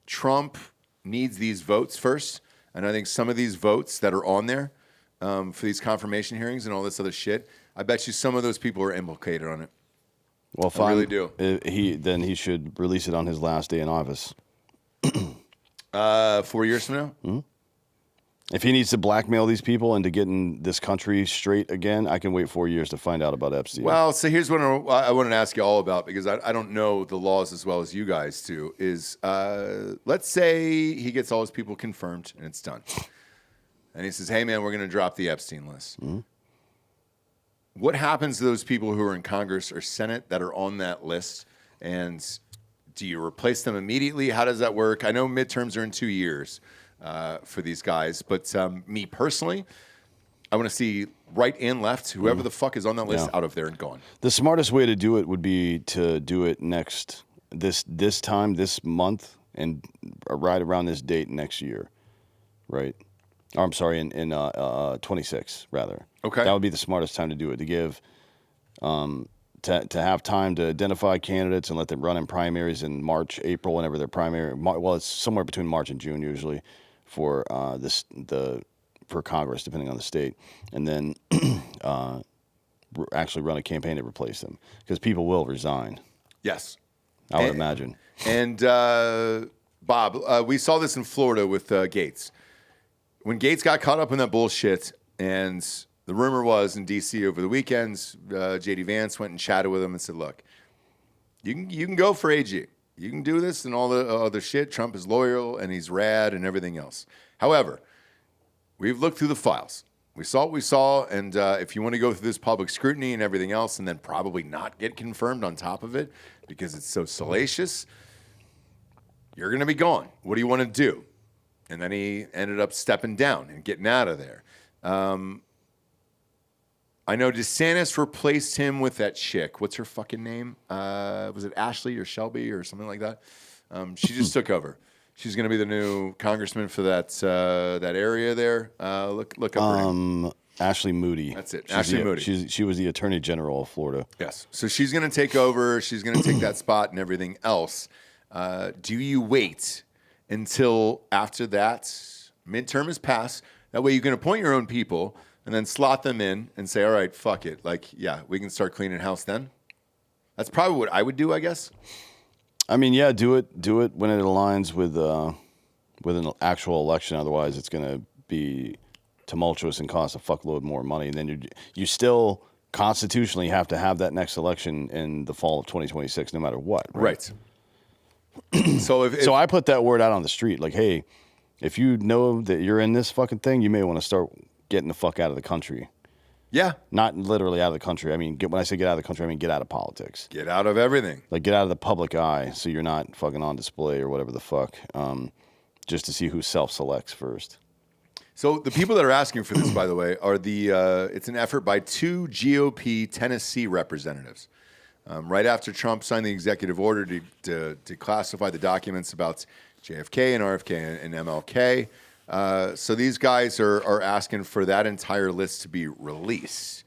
S1: Trump needs these votes first, and I think some of these votes that are on there for these confirmation hearings and all this other shit, I bet you some of those people are implicated on it.
S2: Well, fine.
S1: I really do.
S2: He should release it on his last day in office.
S1: 4 years from now?
S2: Mm-hmm. If he needs to blackmail these people into getting this country straight again, I can wait 4 years to find out about Epstein.
S1: Well, so here's what I wanted to ask you all about, because I don't know the laws as well as you guys do, is let's say he gets all his people confirmed and it's done. And he says, hey, man, we're going to drop the Epstein list. Mm-hmm. What happens to those people who are in Congress or Senate that are on that list? And do you replace them immediately? How does that work? I know midterms are in 2 years for these guys, but me personally, I want to see right and left, whoever the fuck is on that list, out of there and gone.
S2: The smartest way to do it would be to do it this time, this month, and right around this date next year, right? Or I'm sorry, in 26 rather.
S1: Okay,
S2: that would be the smartest time to do it. To give, to have time to identify candidates and let them run in primaries in March, April, whenever their primary. Well, it's somewhere between March and June usually for for Congress, depending on the state, and then actually run a campaign to replace them, because people will resign.
S1: Yes,
S2: I would imagine.
S1: And Bob, we saw this in Florida with Gates. When Gates got caught up in that bullshit, and the rumor was in D.C. over the weekends, J.D. Vance went and chatted with him and said, look, you can go for AG. You can do this and all the other shit. Trump is loyal and he's rad and everything else. However, we've looked through the files. We saw what we saw, and if you want to go through this public scrutiny and everything else and then probably not get confirmed on top of it because it's so salacious, you're going to be gone. What do you want to do? And then he ended up stepping down and getting out of there. I know DeSantis replaced him with that chick. What's her fucking name? Was it Ashley or Shelby or something like that? She just took over. She's going to be the new congressman for that area there. Look up her name.
S2: Ashley Moody.
S1: That's it. Ashley Moody.
S2: She was the Attorney General of Florida.
S1: Yes. So she's going to take over. She's going to take that spot and everything else. Do you wait until after that midterm is passed? That way you can appoint your own people and then slot them in and say, all right, fuck it. Like, yeah, we can start cleaning house then. That's probably what I would do, I guess.
S2: I mean, yeah, do it when it aligns with an actual election. Otherwise, it's going to be tumultuous and cost a fuckload more money. And then you still constitutionally have to have that next election in the fall of 2026, no matter what. Right. So I put that word out on the street, like, hey, if you know that you're in this fucking thing, you may want to start getting the fuck out of the country.
S1: Yeah.
S2: Not literally out of the country. I mean, when I say get out of the country, I mean get out of politics.
S1: Get out of everything.
S2: Like, get out of the public eye so you're not fucking on display or whatever the fuck, just to see who self-selects first.
S1: So the people that are asking for this, by the way, are it's an effort by 2 GOP Tennessee representatives. Right after Trump signed the executive order to declassify the documents about JFK and RFK and MLK. So these guys are asking for that entire list to be released.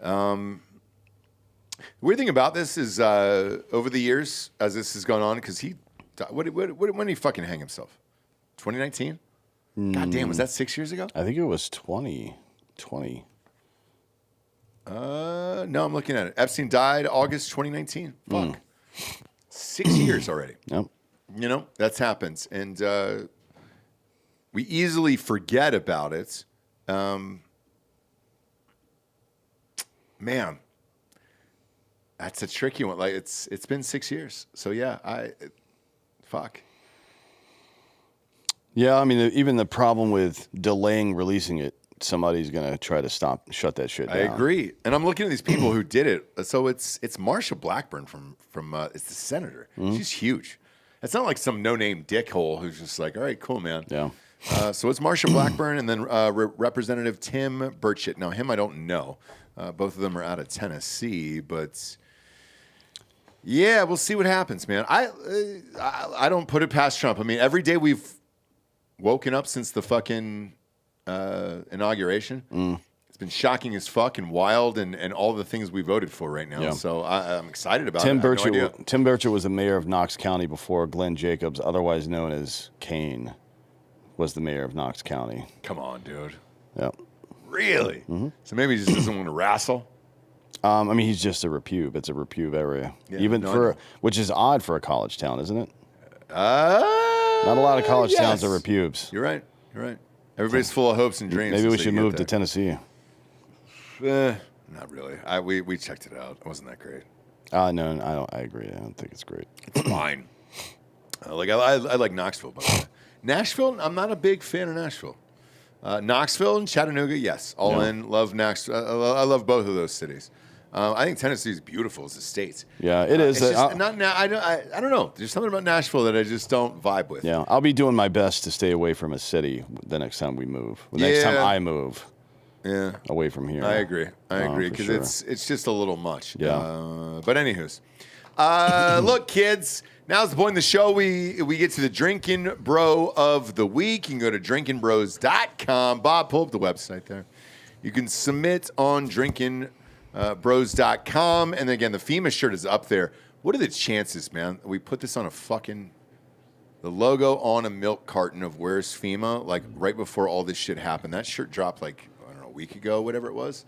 S1: The weird thing about this is over the years, as this has gone on, because when did he fucking hang himself? 2019? God damn, was that 6 years ago?
S2: I think it was 2020.
S1: No, I'm looking at it. Epstein died August 2019. Fuck. 6 years already.
S2: Yep.
S1: You know, that's happens. And we easily forget about it. Man, that's a tricky one. Like it's been 6 years. So yeah, fuck.
S2: Yeah, I mean, even the problem with delaying releasing it, somebody's gonna try to shut that shit down.
S1: I agree, and I'm looking at these people who did it. So it's Marsha Blackburn from it's the senator. She's huge. It's not like some no-name dickhole who's just like, all right, cool, man.
S2: Yeah.
S1: So it's Marsha Blackburn and then Representative Tim Burchett. Now, him I don't know. Both of them are out of Tennessee, but yeah, we'll see what happens, man. I don't put it past Trump. I mean, every day we've woken up since the fucking inauguration. It's been shocking as fuck and wild and all the things we voted for right now.
S2: Yeah.
S1: So I'm excited about it.
S2: Tim Burchett was the mayor of Knox County before Glenn Jacobs, otherwise known as Kane, was the mayor of Knox County.
S1: Come on, dude.
S2: Yeah.
S1: Really? So maybe he just doesn't want to wrestle?
S2: I mean, he's just a repube. It's a repube area.
S1: Yeah,
S2: which is odd for a college town, isn't it?
S1: Not
S2: a lot of college towns are repubes.
S1: You're right. You're right. Everybody's full of hopes and dreams.
S2: Maybe we should move to Tennessee.
S1: Not really. We checked it out. It wasn't that great.
S2: No, I agree. I don't think it's great.
S1: It's fine. I like Knoxville, by the way. Nashville, I'm not a big fan of Nashville. Knoxville and Chattanooga, yes. All in. Love Nashville. I love both of those cities. I think Tennessee is beautiful as a state.
S2: Yeah, it is.
S1: It's just I don't know. There's something about Nashville that I just don't vibe with.
S2: Yeah, I'll be doing my best to stay away from a city the next time we move. The next time I move.
S1: Yeah.
S2: Away from here.
S1: I agree because
S2: sure.
S1: it's just a little much.
S2: Yeah.
S1: But anywho's, look, kids. Now's the point in the show. We get to the Drinkin' Bro of the week. You can go to drinkinbros.com. Bob, pull up the website there. You can submit on drinkinbros.com. And again, the FEMA shirt is up there. What are the chances, man? We put this on the logo on a milk carton of Where's FEMA, like right before all this shit happened. That shirt dropped like, I don't know, a week ago, whatever it was.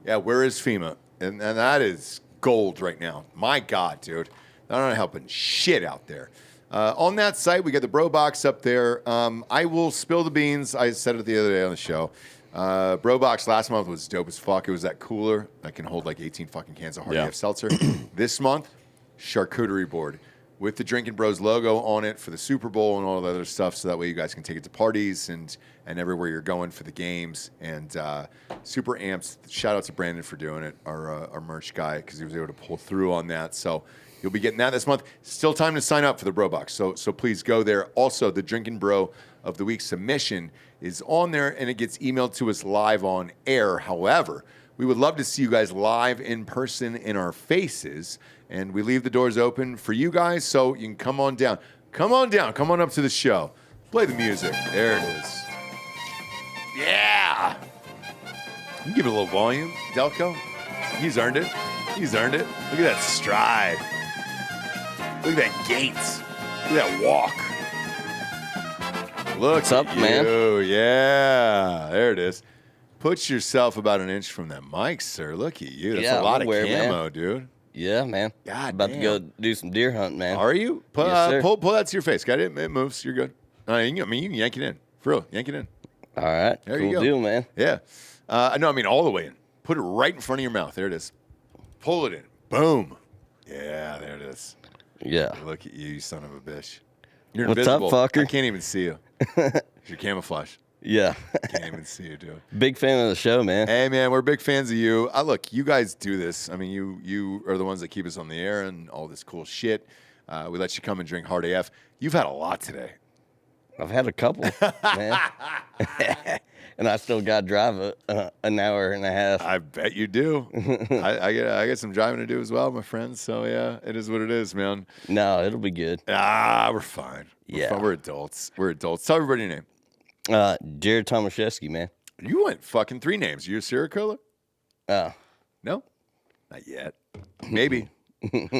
S1: Yeah, Where is FEMA? And that is gold right now. My God, dude. They're not helping shit out there. On that site, we got the Bro Box up there. I will spill the beans. I said it the other day on the show. Bro Box last month was dope as fuck. It was that cooler that can hold like 18 fucking cans of Hard AF seltzer. This month, charcuterie board with the Drinkin' Bros logo on it for the Super Bowl and all the other stuff, so that way you guys can take it to parties and everywhere you're going for the games. And super amped. Shout out to Brandon for doing it, our merch guy, because he was able to pull through on that. So you'll be getting that this month. Still time to sign up for the Bro Box, so please go there. Also, the Drinkin' Bro of the week submission is on there, and it gets emailed to us live on air. However, we would love to see you guys live in person in our faces, and we leave the doors open for you guys, so you can come on down. Come on down. Come on up to the show. Play the music. There it is. Yeah. You give it a little volume, Delco. He's earned it. He's earned it. Look at that stride. Look at that gait. Look at that walk. What's
S7: up, man?
S1: Yeah, there it is. Put yourself about an inch from that mic, sir. Look at you. That's a lot of camo,
S7: man.
S1: dude.
S7: Yeah, man.
S1: God
S7: About
S1: damn.
S7: to go do some deer hunting, man.
S1: Are you?
S7: Yes, sir.
S1: Pull that to your face. Got it? It moves. You're good. You can yank it in. For real, yank it in.
S7: All right.
S1: There
S7: cool
S1: you go.
S7: deal, man.
S1: Yeah. No, I mean all the way in. Put it right in front of your mouth. There it is. Pull it in. Boom. Yeah, there it is.
S7: Yeah.
S1: Look at you son of a bitch. You're
S7: What's up,
S1: invisible.
S7: fucker?
S1: I can't even see you. You're camouflage.
S7: Yeah.
S1: Can't even see you, dude.
S7: Big fan of the show, man.
S1: Hey, man, we're big fans of you. Look, you guys do this. I mean, you are the ones that keep us on the air and all this cool shit. We let you come and drink Hard AF. You've had a lot today.
S7: I've had a couple, man. And I still got to drive an hour and a half.
S1: I bet you do. I got some driving to do as well, my friends. So, yeah, it is what it is, man.
S7: No, it'll be good.
S1: We're fine.
S7: Yeah.
S1: Fine. We're adults. We're adults. Tell everybody your name.
S7: Jared Tomaszewski, man.
S1: You went fucking 3 names. You a serial killer? No? Not yet. Maybe.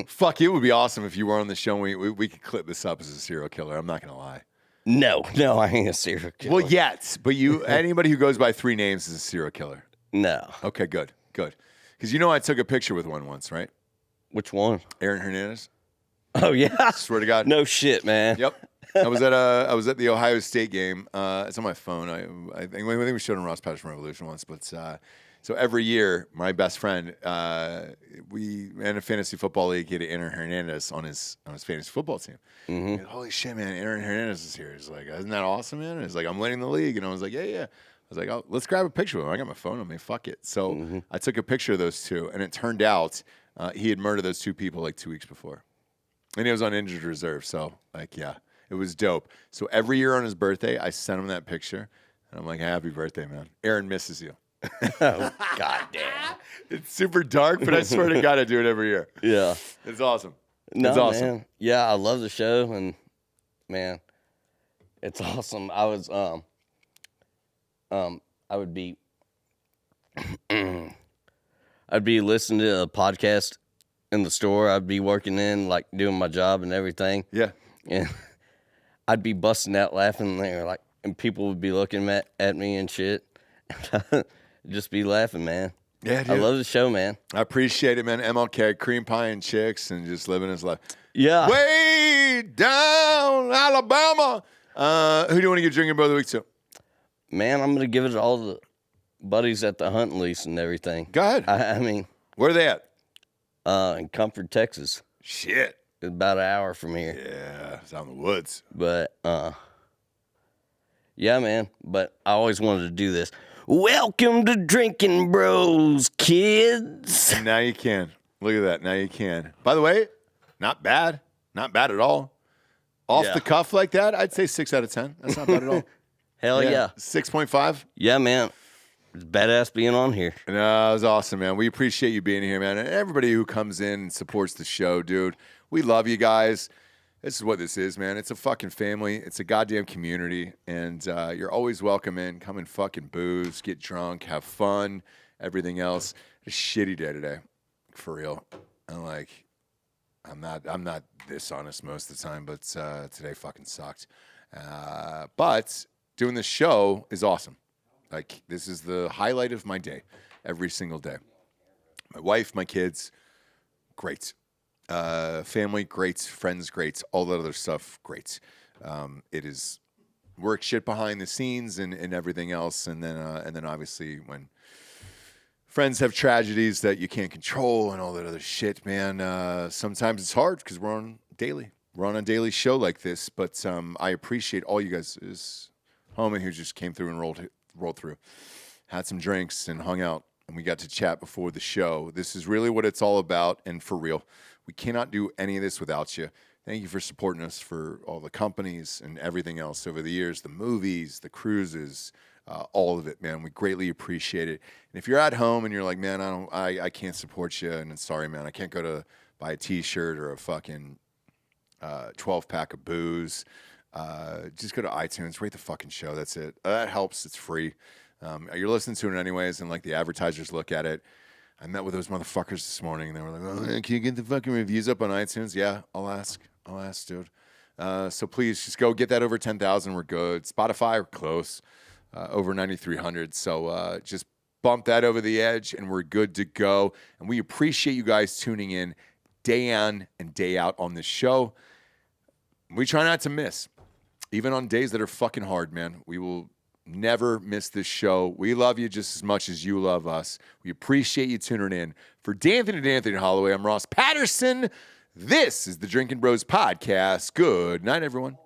S1: Fuck, it would be awesome if you were on the show and we could clip this up as a serial killer. I'm not going to lie.
S7: No, I ain't a serial killer.
S1: Well, yet. But anybody who goes by 3 names is a serial killer.
S7: No.
S1: Okay, good. Because you know I took a picture with one once, right?
S7: Which one?
S1: Aaron Hernandez.
S7: Oh, yeah?
S1: Swear to God.
S7: No shit, man.
S1: Yep. I was at the Ohio State game. It's on my phone. I think we showed on Ross Patterson Revolution once, but So every year, my best friend, we in a fantasy football league, he had Aaron Hernandez on his fantasy football team. He goes, holy shit, man, Aaron Hernandez is here. He's like, isn't that awesome, man? He's like, I'm winning the league. And I was like, yeah. I was like, oh, let's grab a picture of him. I got my phone on me. Fuck it. So I took a picture of those two, and it turned out he had murdered those two people like 2 weeks before. And he was on injured reserve. So, like, yeah, it was dope. So every year on his birthday, I sent him that picture. And I'm like, happy birthday, man. Aaron misses you.
S7: Oh, God damn.
S1: It's super dark, but I swear to God, I do it every year.
S7: Yeah.
S1: It's awesome.
S7: No,
S1: it's awesome.
S7: Man. Yeah, I love the show, and, man, it's awesome. I was, I would be, I'd be listening to a podcast in the store. I'd be working in, like, doing my job and everything.
S1: Yeah.
S7: And I'd be busting out laughing there, like, and people would be looking at me and shit. Just be laughing, man.
S1: Yeah, dude.
S7: I love the show, man.
S1: I appreciate it, man. MLK, cream pie and chicks, and just living his life.
S7: Yeah.
S1: Way down Alabama. Who do you want to get drinking bro of the week to?
S7: Man, I'm gonna give it to all the buddies at the hunting lease and everything.
S1: Go ahead.
S7: I mean,
S1: Where are they at?
S7: In Comfort, Texas.
S1: Shit.
S7: It's about an hour from here.
S1: Yeah, it's out in the woods.
S7: But yeah, man. But I always wanted to do this. Welcome to Drinkin' Bros, kids.
S1: And now you can. Look at that. Now you can. By the way, not bad. Not bad at all. Off the cuff like that, I'd say 6 out of 10. That's not bad at all.
S7: Hell yeah.
S1: 6.5.
S7: Yeah, man. It's badass being on here.
S1: No, it was awesome, man. We appreciate you being here, man. And everybody who comes in and supports the show, dude. We love you guys. This is what this is, man. It's a fucking family. It's a goddamn community. And you're always welcome in. Come and fucking booze, get drunk, have fun, everything else. A shitty day today, for real. I'm not this honest most of the time, but today fucking sucked. But doing this show is awesome. Like, this is the highlight of my day, every single day. My wife, my kids, great. Family, great. Friends, great. All that other stuff, great. It is work shit behind the scenes and everything else. And then obviously when friends have tragedies that you can't control and all that other shit, man, sometimes it's hard because we're on a daily show like this. But I appreciate all you guys. This homie who just came through and rolled through, had some drinks and hung out. And we got to chat before the show. This is really what it's all about, and for real. We cannot do any of this without you. Thank you for supporting us for all the companies and everything else over the years, the movies, the cruises, all of it, man. We greatly appreciate it. And if you're at home and you're like, man, I can't support you, and sorry, man, I can't go to buy a T-shirt or a fucking 12-pack of booze, just go to iTunes, rate the fucking show. That's it. That helps. It's free. You're listening to it anyways, and like the advertisers look at it. I met with those motherfuckers this morning, and they were like, "Oh, man, can you get the fucking reviews up on iTunes?" Yeah, I'll ask, dude. So please just go get that over 10,000. We're good. Spotify, we're close, over 9,300. So just bump that over the edge, and we're good to go. And we appreciate you guys tuning in day in and day out on this show. We try not to miss, even on days that are fucking hard, man. We will never miss this show. We love you just as much as you love us. We appreciate you tuning in. For D'Anthony Holloway, I'm Ross Patterson. This is the Drinkin' Bros Podcast. Good night, everyone.